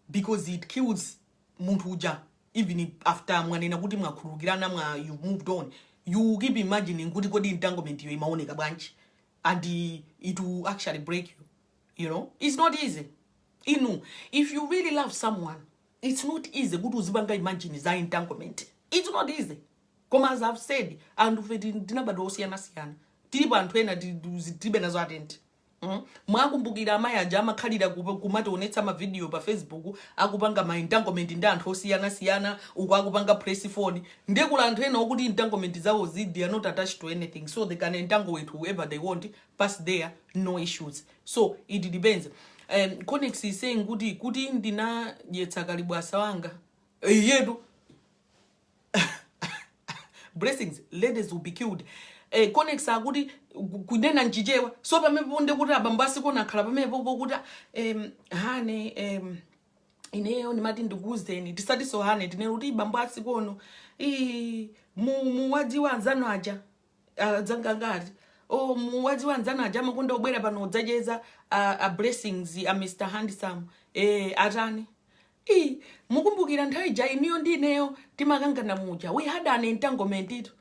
because it kills munthu uja even after mwanena kuti mwakhululukirana you moved on you keep imagining kuti kodi entanglement yo imaoneka bwanji and it will actually break you know it's not easy if you really love someone it's not easy kuti uzibanga imagine za entanglement it's not easy koma as I've said anthu feti ndinabadwa osiyana tilipo anthu ena tibe nazo atenti mwakumbukira amayi aja amakhalira kumationetsa ma video pa Facebook akupanga ma entanglement ndi anthu osiyana uku akupanga press phone ndekula anthu ena okuti entanglement zawo they are not attached to anything so they can entangle with whoever they want pass there no issues so it depends. Connex is saying kuti ndina yetsa kalibwasa wanga yedu blessings ladies will be killed. Connex akuti kunena nchichewa so pamepo nde kuti abambasi kona khala pamepo kuti hane ineyo ndimati ndikuzeni tisati so hane tinero kuti bambasi kono muwadziwa anzano aja dzanga ngati muwadziwa anzano aja makunda obwera pano dzacheza blessings Mr. Handsome atani mukumbukira nthawi ija iniyo ndineyo timakangana muja we had an entanglement ito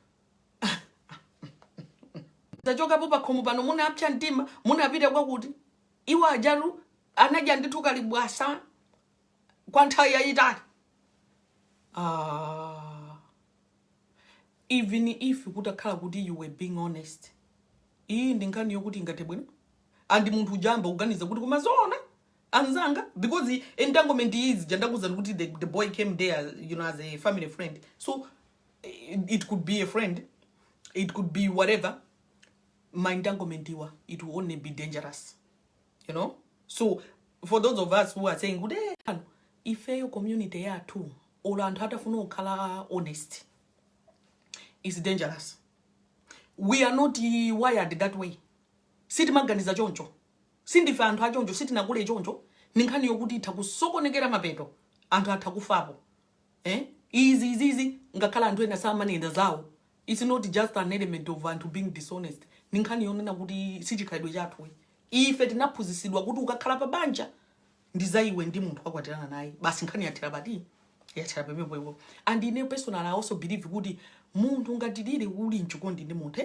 tachoka popa khomo pano muna apcha mtima munapita kwakuti iwa ajalu anaja ndithu kalibwasa kwa nthawi yayitali even if kutakhala kuti you were being honest iyi ndi nkhani yokuti ingate bwino and munthu ujamba kuganiza kuti kumazona anzanga because the entanglement is jandakuza kuti the boy came there as a family friend so it could be a friend it could be whatever my entanglement it will only be dangerous so for those of us who are saying good if your community ya too or anthu atafuna kukhala honest is dangerous we are not wired that way sitimaganiza choncho sindife anthu achoncho sitinakule choncho ninkhani yokuti itha kusokonekera mapeto anthu atha kufapo izi ngakhala anthu ena samanenda zawo it's not just an element of anthu being dishonest ninkhani yonena kuti sichikhalidwe chathu ife tinaphunzitsidwa kuti ukakhala pa banja ndizaiwe ndi munthu akwatirana naye basi nkhani yathera pati yathera pepepo and ine personal I also believe kuti munthu ngatilire uli mchikondi ndi munthu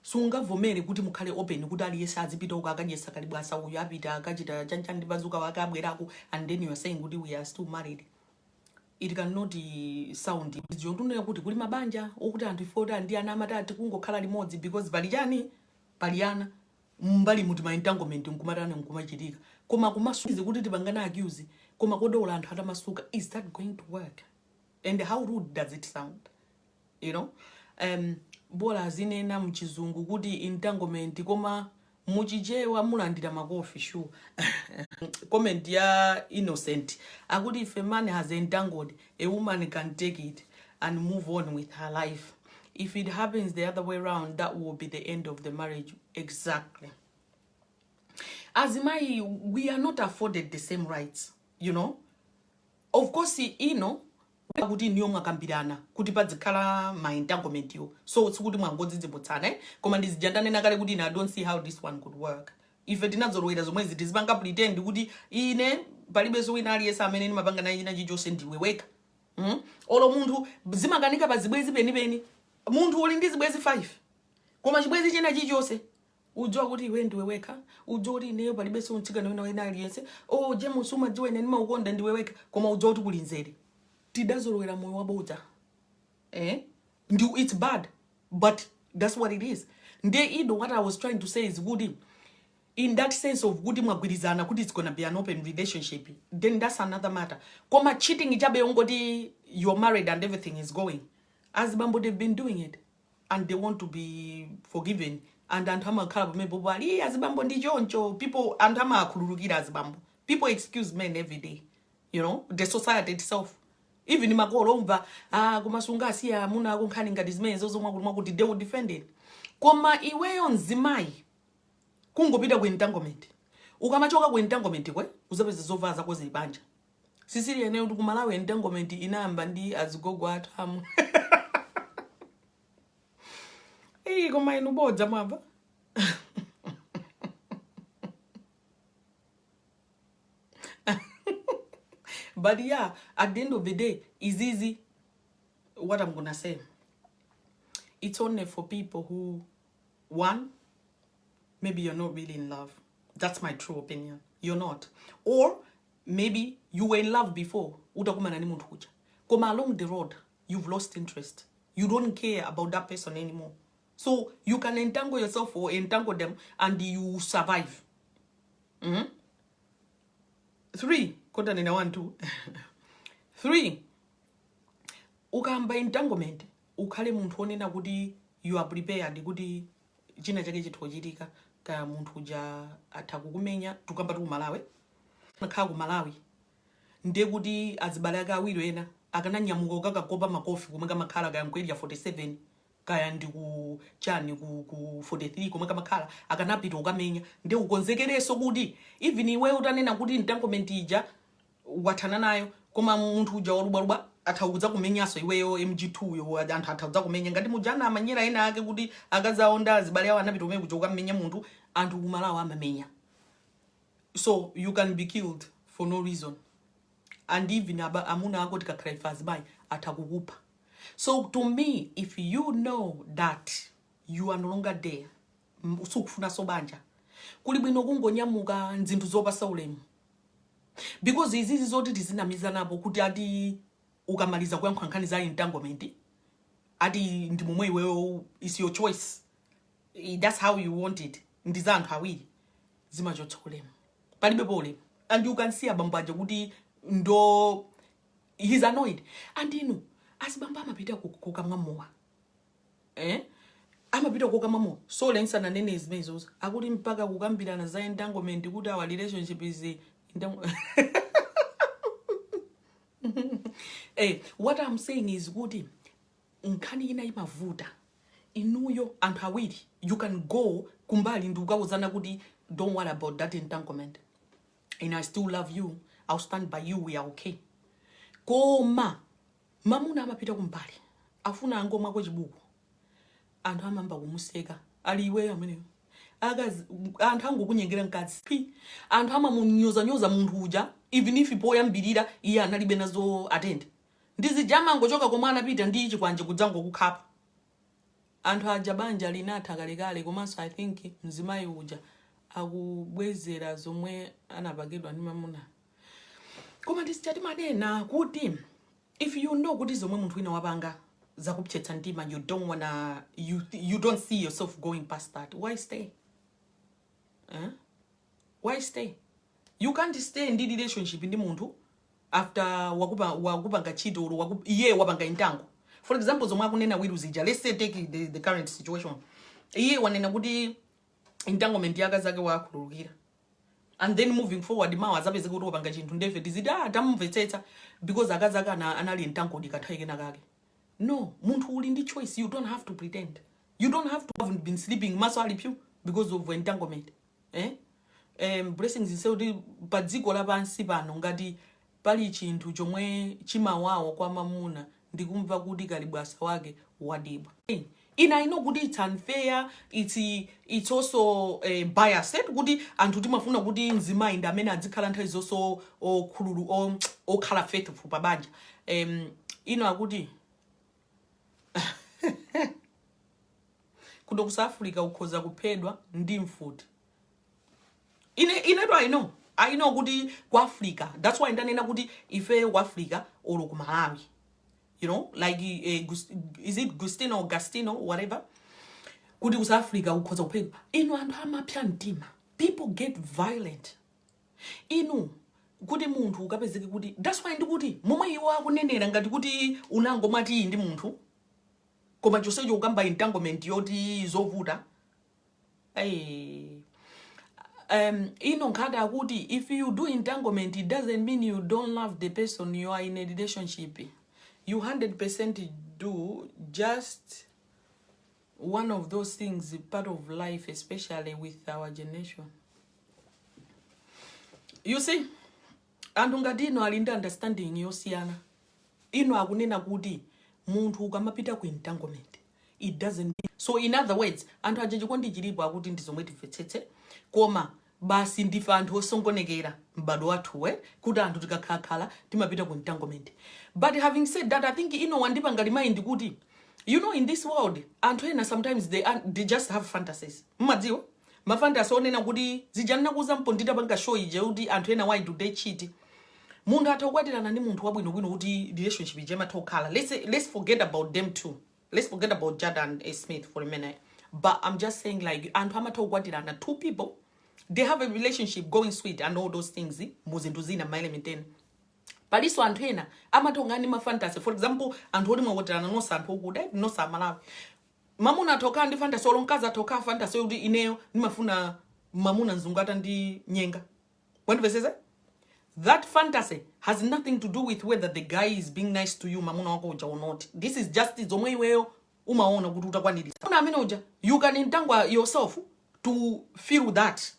sungavomere kuti mukhale open kuti aliyese azipita uko akanyesa kalibwasa uyu apita akachita chanchandi bazuka wake abwerako and then you are saying kuti we are still married it cannot sound ndijontunena kuti kuli mabanja okuti anthu ifota ndi ana amatati kungokhala limodzi because paliana mbali muti ma entanglement nkumatana nkumachitika koma kumasukize kuti tipangana accuse koma kodola anthu atamasuka is that going to work and how rude does it sound bola zinena mchizungu kuti entanglement koma muchichewa mulandira makofi sure comment ya innocent akuti if a man has entangled a woman can take it and move on with her life if it happens the other way around that will be the end of the marriage exactly azimai we are not afforded the same rights of course kuti niyo mwakambirana kuti padzikhala ma entanglement yo, so sikuti mwangodzidzimutsana koma ndizijandanena kale kuti I don't see how this one could work. Ife tinadzolowera zomwe tizipanga pretend kuti ine palibenso wina aliyense amene nimapanga naye china chilichonse ndiwe weka. Olo munthu zimakanika pa zibwezi penipeni, munthu uli ndi zibwezi 5 koma chibwezi china chilichonse udziwa kuti iwe ndiwe weka, udziwa kuti ineyo palibenso mtsikana wina aliyense, oh James umadziwa ine ndimaukonda ndiwe weka, koma udziwa kuti kuli nzere. Tidazolowera moyo wabodza. It's bad, but that's what it is. What I was trying to say is good. In that sense of good mwagwirizana kuti it's gonna be an open relationship, then that's another matter. Koma cheating ijabe ngoti you're married and everything is going. As Bambo, they've been doing it and they want to be forgiven. And antama kala mebo ali as Bambo ndi joncho people antama akulurukira as Bambo. People excuse men every day. You know, the society itself. Even imakolomva kumasunga siya muna kunkhani ngati zimene zomwe kuti they will defend it. Koma iweyo nzimayi kungopita ku entanglement. Ukamachoka ku entanglement kwe uzapeza zovaza kwa zibanja. Sisiri ene kuti kumalawi entanglement inamba ndi azigogo atamu. Koma inu bodza mwamba. But yeah, at the end of the day, it's easy. What I'm gonna say, it's only for people who, one, maybe you're not really in love. That's my true opinion. You're not. Or maybe you were in love before. Come along the road, you've lost interest. You don't care about that person anymore. So you can entangle yourself or entangle them and you survive. 3, kota nina 1, 2. 3, ukamba entanglement, ukhale munthu onena kuti you are prepared kuti china chake chithochitika ka munthu uja athakukumenya tukamba tu Malawi. Nakhala ku Malawi ndiye kuti azibale ake awiri ena akananyamuka ukakakopa makofi kumwe kamakhala kaya mkweli ya 47 kaya ndi ku chani ku 43 kumwe kamakhala akanapita ukamenya ndiye ukonzekereso kuti even iwe utanena kuti entanglement ija wathana nayo koma munthu uja walubaluba athauza kumenyaso iweyo MG2 yo anthu athauza kumenya ngati mujana amanyera ena ake kuti akazaonda azibale awo anapita umene kuchoka mmenya munthu anthu kumalawa amamenya. So you can be killed for no reason. And even amuna ako tikakhala fazbai atakukupa. So to me, if you know that you are no longer there, usukufuna sobanja kuli bwino kungonyamuka nzinthu zopasa ulemu. Because izizi zoti tizinamiza napo kuti ati ukamaliza kuyankha nkhani za entanglement ati ndi momwe iweyo is your choice, that's how you want it, ndiza anthu awiri zimachotsa ulemu palibe polemu. And you can see abambaje kuti ndo he's annoyed. And asibamba amapita kukamwamowa amapita kukamwamowa so lensana nene izimezozo akuti mpaka kukambirana za entanglement kuti our relationship is what I'm saying is kuti nkhani ina imavuta inuyo anthu awiri you can go kumbali ndi ukawuzana kuti don't worry about that entanglement and I still love you, I'll stand by you, we are okay. Koma mamuna amapita kumbali afuna angoma kwa chibuku anthu amamba kumuseka ali iwe amene akazi anthu angokunyengera mkazi anthu amamunyoza munthu uja even if poyambirira iye analibe nazo attend ndizijama ngochoka koma anapita ndi chikwanje kudzango kukhapa anthu aja banja linatha kalekale komanso I think mzimayi uja akubwezera zomwe anapagidwa ndi mamuna. Koma ndisichati manena kuti if you know kuti zomwe munthu wina wapanga zakupchetsa mtima, you don't wanna you don't see yourself going past that, why stay? Why stay? You can't stay in the relationship ndi munthu after wakupanga cheat or iye wapanga intango. For example, zomwe akunena wiru zija, let's say take the current situation. Iye wanena kuti entanglement yaka zake wakhululukira. And then moving forward mawa zapeze kuti wapanga chinthu ndefe tizidi tamumvetsetsa because akazaka anali entango dikathaike nakake. No, munthu uli ndi choice, you don't have to pretend. You don't have to have been sleeping maso alipyu because of entanglement. Blessings is so pa dziko lapansi pano ngati pali chinthu chomwe chimawawa kwa mamuna ndikumva kuti kalibwasa wake wadibwa. I know kuti it's unfair, it's also biased kuti anthu timafuna kuti mzimayi ndi amene adzikhala nthawi zonse okhululu okhala faithful pa banja. Akuti kuno ku South Africa ukhoza kuphedwa ndi mfuti. I know kuti ku Africa, that's why ndanena kuti ife ku Africa olo ku Malawi, you know, like is it Gustino, whatever, kuti ku South Africa ukhoza kuphedwa. Anthu amapya mtima, people get violent. Kuti munthu ukapezeke kuti, that's why ndikuti momwe iwo akunenera ngati kuti unangomati ndi munthu koma chonsecho ukamba entanglement yoti zovuta. Nkhada akuti if you do entanglement, it doesn't mean you don't love the person you are in a relationship. You 100% do. Just one of those things, part of life, especially with our generation. You see, anthu ngati alinda understanding yosiyana. Akunena kuti munthu ukamapita ku entanglement, it doesn't mean. So in other words, anthu aja chikondi chilipo akuti ndizomwe tifetsetse koma basi ndife anthu osongonekera m'bado wathuwe kuti anthu tikakhala timapita ku entanglement. But having said that, I think wandipanga mind kuti, in this world anthu ena sometimes they just have fantasies. Mmadziwa mafantasi onena kuti zijanena kuza mpondita panga show ije kuti anthu ena why do they cheat. Munthu atakwatirana ndi munthu wabwinobwino kuti relationship ije matokhala. Let's forget about them too. Let's forget about Jada and Smith for a minute. But I'm just saying, like, anthu amatokwatirana, two people, they have a relationship going sweet and all those things. Muzinduzina mailementeni. But this one anthu ena amatongani ma fantasy. For example, anthu odi mwawoterana no santhu okuda no samalawi. Mamuna atoka ndi fantasy olonkaza atoka fantasy yoti ineyo nimafuna mamuna nzungata ndi nyenga. When we say that? That fantasy has nothing to do with whether the guy is being nice to you, mamuna wako uja or not. This is just the way weyo umaona kuti utakwanirisa. Una amene uja, you can entangwa yourself to feel that.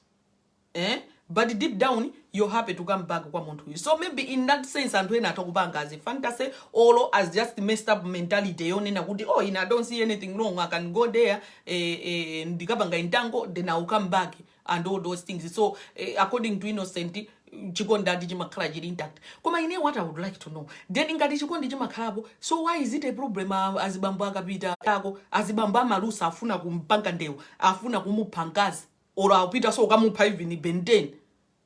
But deep down, you're happy to come back kwa muntu. So maybe in that sense, anthu ena atokupanga as a fantasy, or as just messed up mentality. Yonena kuti, I don't see anything wrong. I can go there, ndikabanga intango, then I'll come back and all those things. So according to Innocent, chikondi chimakhala chili intact. Koma ine what I would like to know, then ngati chikondi chimakhalabo, so why is it a problem azibambo akapita yako, azibambo amalusa afuna kumpanga ndewu, afuna kumuphangazi, or apita so kamupha even benten?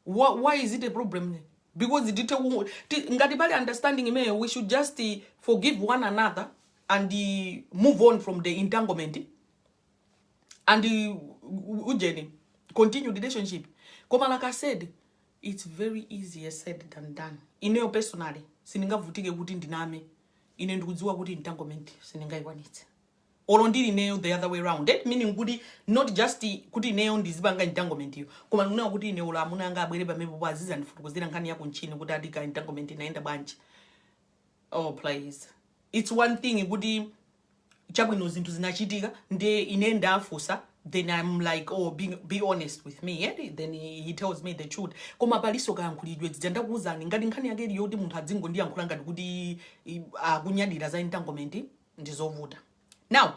Why is it a problem? Because ngati pali understanding imeyo, we should just forgive one another and move on from the entanglement and continue the relationship. Koma like I said, it's very easier said than done. Ineyo personally, siningavutike kuti ndiname, ine ndikudziwa kuti entanglement siningaiwanitse. Or ndiri ineyo the other way around. That meaning kuti not just kuti ineyo ndizibanga entanglement yo. Koma nuna kuti ineyo la amuna anga abwere pamene bwaziza ndifutukuzira nkhani yako nchini kuti adika entanglement inaenda bwanji. Oh please. It's one thing kuti chabwino zinthu zinachitika nde ine ndafusa. Then I'm like, be honest with me. Yeah? Then he tells me the truth. Koma paliso kankhulidwe dzenda kuzani ngati nkhani yake iri yoti munthu adzingo ndi yankhula ngati kuti akunyadira za entanglement ndizovuta. Now,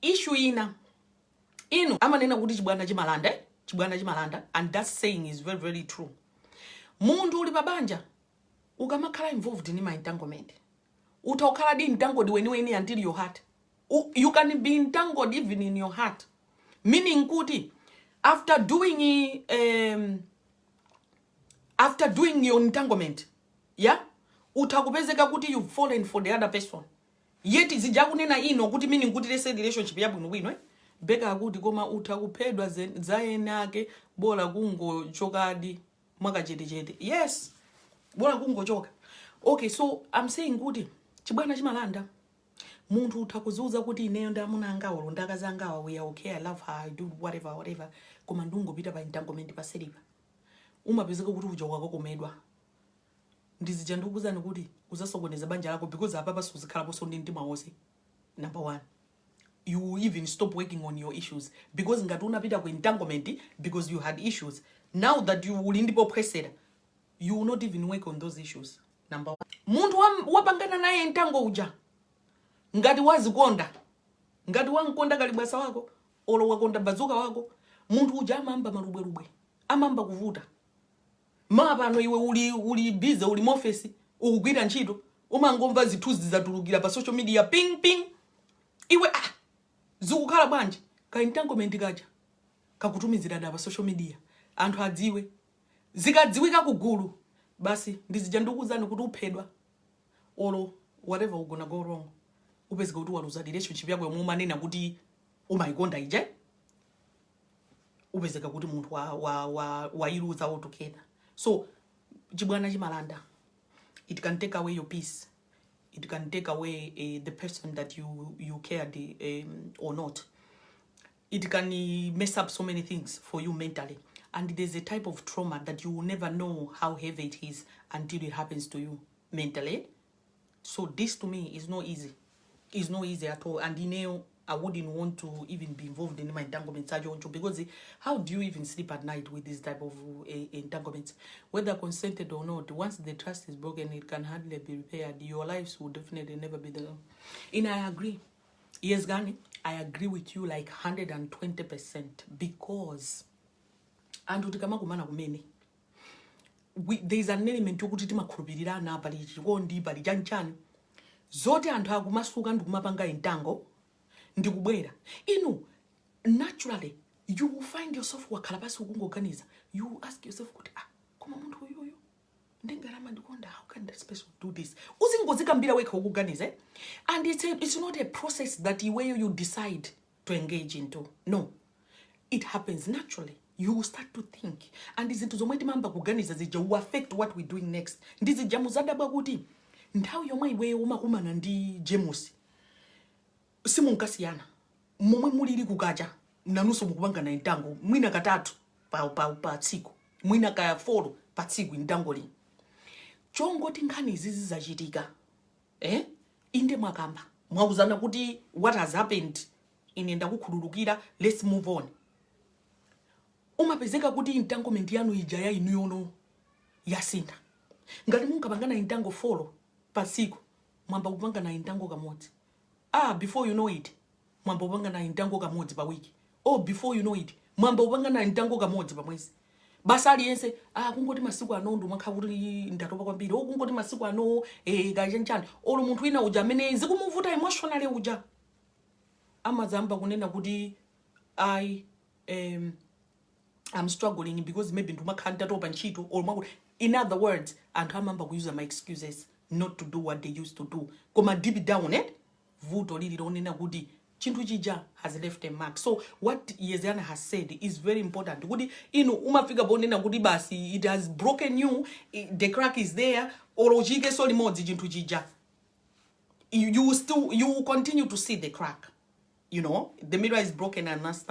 issue ino amanena kuti chibwana chimalanda, and that saying is very very true. Munthu uli pabanja ukamakhala involved in my entanglement, utakhala di entangled when until your heart. You can be entangled even in your heart. Meaning kuti after doing your entanglement, yeah, utakupezeka kuti you've fallen for the other person. Yet zijakunena ino kuti meaning kuti lese relationship yabwino bwino beka kuti koma utakuphedwa zayenake bola kungo chokadi mwakachete. Yes, bola kungo choka. Okay, so I'm saying kuti chibwana chimalanda. Munthu utakuzuza kuti ineyo ndamuna angawo ndakazangawa we are okay, I love her, I do whatever. Koma ndungopita pa entanglement paselipa. Umapezeka kuti uja wako komedwa. Ndizija ndikuzana kuti uzasokoneza banja lako because apa basuzikhala boso ndi mtima wose. Number 1. You even stop working on your issues because ngati unapita ku entanglement because you had issues. Now that you will ndipo pressed, you will not even work on those issues. number one. Muntu wapangana naye ntango uja ngati wazikonda, ngati wankonda kalibasa wako olo wakonda bazuka wako, muntu uja amamba malubwerubwe, amamba kuvuta. Mapano iwe uli busy, uli mofesi, ukugwira ntchito, umangomva zithuzi zatulukira pa social media ping ping. Iwe zikukhala bwanji ka entanglement kaja kakutumizira da pa social media anthu adziwe, zikadziwika kugulu basi ndizija ndikuzani kuti uphedwa olo whatever ugona go wrong, upezeka kuti waluza relationship yako yomwe umanena kuti umayikonda ije, upezeka kuti munthu wailuza altogether. So chibwana chimalanda, it can take away your peace, it can take away the person that you cared or not. It can mess up so many things for you mentally. And there's a type of trauma that you will never know how heavy it is until it happens to you mentally. So this to me is not easy. It's not easy at all. And I wouldn't want to even be involved in my entanglements because how do you even sleep at night with this type of entanglements? Whether consented or not, once the trust is broken, it can hardly be repaired. Your lives will definitely never be there. And I agree. Yes, Gani, I agree with you like 120% because and utikama kumana kumene there's an element yokuti timakhulupirirana pali chikondi pali chanchani zote anthu akumasuka ndikumapanga intango ndikubwera naturally you will find yourself wakhala pasi ukungoganiza, you ask yourself kuti koma munthu uyu ndengarama ndikonda, how can that person do this? Uzingozikambira wekha ukuganiza and it's not a process that where you decide to engage into. No, it happens naturally. You start to think and izinto zomwe timamba kuganiza zija will affect what we're doing next. Ndizi jamu zadaba kuti nthawi yomwe iwe umakumana ndi James simunkasiyana momwe mulili kukacha nanuso mukupanga na intango mwina katatu pa tsiku, mwina ka 4 pa tsiku intangoli chongoti nkhani izi zachitika inde mwakamba mwauzana kuti what has happened ine ndakukhululukira, let's move on. Umapezeka kuti entanglement yanu ija ya inu yono yasinda. Ngati munkapangana intango 4 pa tsiku mwamba kupanga na intango kamodzi. Before you know it mwamba kupanga na intango kamodzi pa wiki. Before you know it mwamba kupanga na intango kamodzi pa mwezi. Basa aliyense kungoti masiku ano ndumakhala kuti ndatopa kwambiri, kungoti masiku ano kachenchani olo munthu wina uja amene zikumuvuta emotionally uja amazamba kunena kuti I'm struggling because maybe ndumakhala ndatopa ntchito or in other words anthu amamba kuuza my excuses not to do what they used to do. Koma deep down vuto lili lonena kuti chinthu chija has left a mark. So what Yeziana has said is very important. Kuti umafika bonena kuti basi it has broken you, the crack is there, olojike so limodzi chinthu chija. You will continue to see the crack. You know, the mirror is broken and that's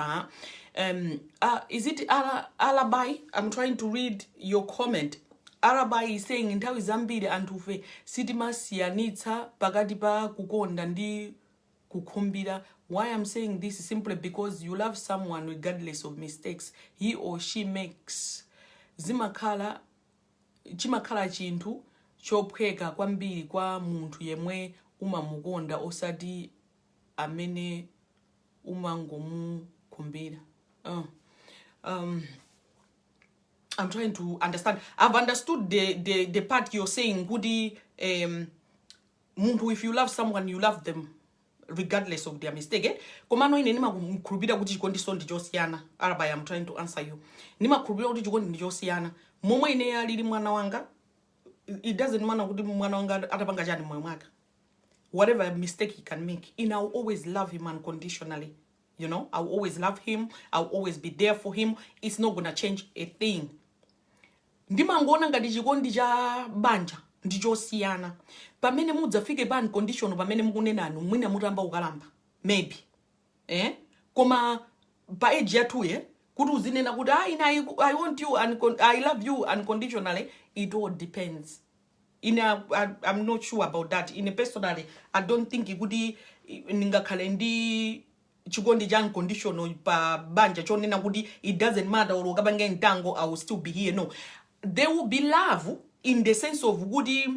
is it Alabai? I'm trying to read your comment. Alabai is saying nthawi zambiri anthufe sitimasiyanitsa pakati pa kukonda ndi kukhumbira. Why I'm saying this is simply because you love someone regardless of mistakes he or she makes. Chimakhala chinthu chophweka kwambiri kwa munthu yemwe umamukonda osati amene umangomukhumbira. I'm trying to understand. I've understood the part you're saying. Kuti muntu, if you love someone, you love them regardless of their mistake. Komano ine nima kukhulupirira kuti chikondi ndi chosiyana. Arabai, I'm trying to answer you. Nima kukhulupirira kuti chikondi ndi chosiyana. Momwe ine alili mwana wanga, it doesn't matter kuti mwana wanga atapanga chani moyo mwake. Whatever mistake he can make, I'll always love him unconditionally. You know, I'll always love him. I'll always be there for him. It's not gonna change a thing. Ndimangona ngati chikondi cha banja ndichosiyana. Pamene mudzafike pa unconditional, pamene mukunenanu mwina mutamba ukalamba. Maybe. Koma pa age ya 2 kuti uzinena kuti I want you and I love you unconditionally. It all depends. I'm not sure about that. Personally, I don't think kuti ningakhale ndi chikondi cha unconditional pa banja chonena kuti it doesn't matter or ukabanga ntango I will still be here. No, there will be love in the sense of kuti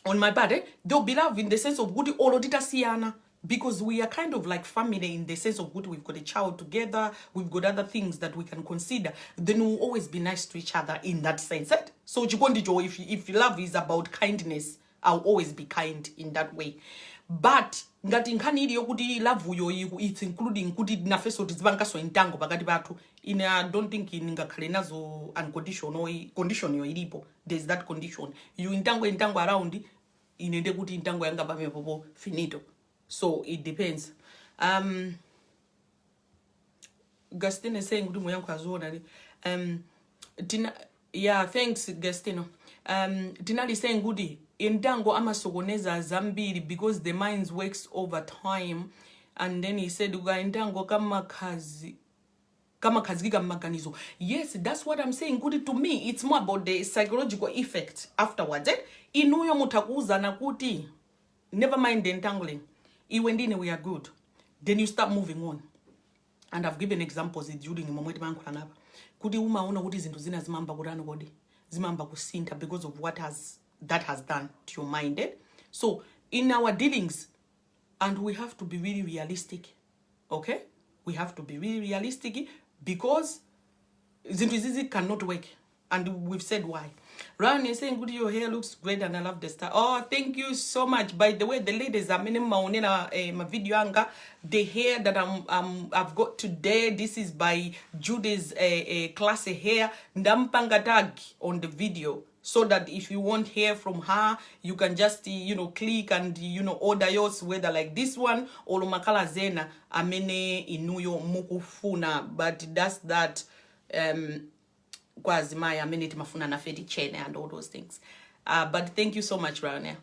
on my part, they'll be love in the sense of good olodita siana, because we are kind of like family in the sense of good. We've got a child together, we've got other things that we can consider. Then we'll always be nice to each other in that sense. So if love is about kindness, I'll always be kind in that way. But ngati nkhani ili yokuti love yo it's including kuti nafe so tizibankaso intango pakati pathu, ine I don't think ningakhale nazo unconditional condition yo ilipo. There's that condition, you intango around inende kuti intango yanga pamepopo finito. So it depends. Gastine is saying good moyangu Tina, yeah, thanks Gastino. Tina is saying goody intango amasogoneza zambiri because the mind works over time. And then he said uga intango kama kazi maganizo. Yes, that's what I'm saying. Good to me, it's more about the psychological effect afterwards. Inuyo mutakuza na kuti, never mind the entangling. Iwendine we are good. Then you start moving on. And I've given examples during the moment mankulanapa. Kudi uma una kuti zinto zina zimamba kurano kodi. Zimamba kusinta because of what that has done to your mind. So in our dealings, and we have to be really realistic. Okay? We have to be really realistic because zinto zizi cannot work. And we've said why. Ryan is saying, good, your hair looks great and I love the style. Oh, thank you so much. By the way, the ladies are minimum my video anga. The hair that I've got today, this is by Judy's classy hair. Ndampanga tag on the video so that if you want hair from her, you can just click and order yours, whether like this one or makala zena amene inuyo mukufuna. But that's that kwazimaya minute mafuna na fedi chain and all those things. But thank you so much, Rania.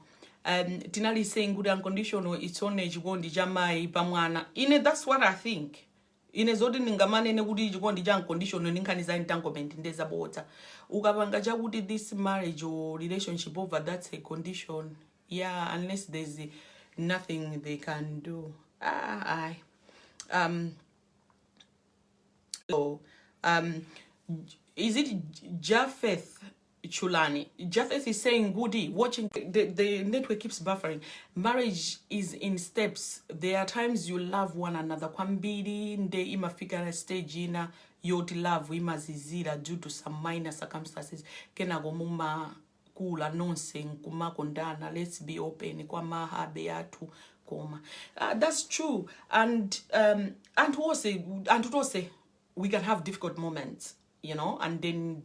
Tinali saying good unconditional, it's on jigondi jamai pamwana. That's what I think. Zodi ningamane ne gudi jigondi jang conditional ninkaniza entanglement ndeza bota. Ukabanga jagudi this marriage or relationship over, that's a condition. Yeah, unless there's nothing they can do. Is it Japheth Chulani? Japheth is saying, Goody, watching, the network keeps buffering. Marriage is in steps. There are times you love one another. Kwambiri nde imafika stage ina yoti love imazizira due to some minor circumstances. Kena gomuma kula nonsense kuma kondana. Let's be open. Kwa maha beatu koma. That's true. And we can have difficult moments. And then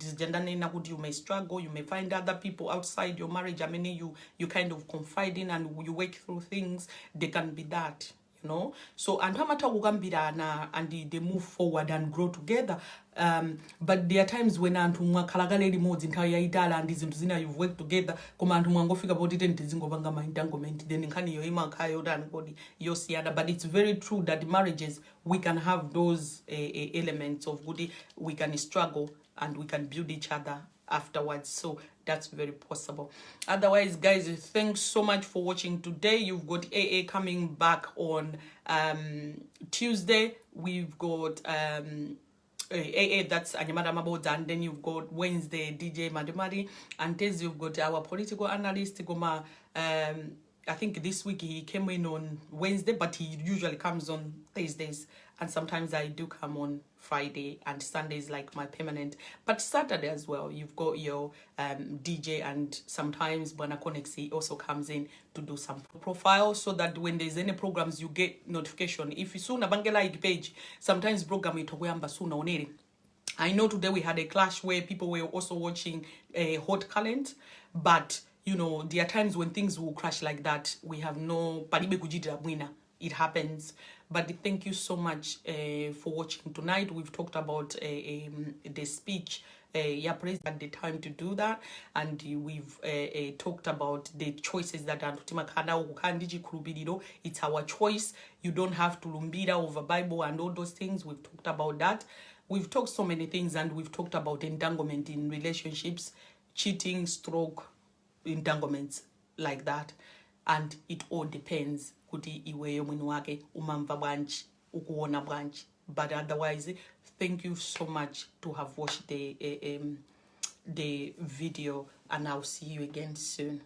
you may struggle, you may find other people outside your marriage. I mean, you kind of confide in and you work through things. They can be that, So and they move forward and grow together. But there are times when kalagaleli modes entire idala and zina you've worked together. Go figure about it and banga entanglement. Then but it's very true that marriages we can have those elements of goody. We can struggle and we can build each other afterwards. So that's very possible. Otherwise, guys, thanks so much for watching today. You've got AA coming back on Tuesday. We've got AA, that's Anyamada Maboda, and then you've got Wednesday DJ Madimari, and Thursday you've got our political analyst Goma. I think this week he came in on Wednesday, but he usually comes on Thursdays, and sometimes I do come on Friday, and Sunday is like my permanent. But Saturday as well, you've got your DJ, and sometimes Bwana Konexi also comes in to do some profile, so that when there's any programs, you get notification. If you soon abangela page, sometimes program itokwamba sooner oneri. I know today we had a clash where people were also watching a hot talent, but there are times when things will crash like that. We have no paribe kujidira mwina. It happens. But thank you so much for watching tonight. We've talked about the speech. Praise at the time to do that, and we've talked about the choices that are it's our choice. You don't have to lumbira over Bible and all those things. We've talked about that. We've talked so many things, and we've talked about entanglement in relationships, cheating, stroke, entanglements like that, and it all depends kuti iwe mwini wake umamva bwanji ukuona bwanji. But otherwise, thank you so much to have watched the video, and I'll see you again soon.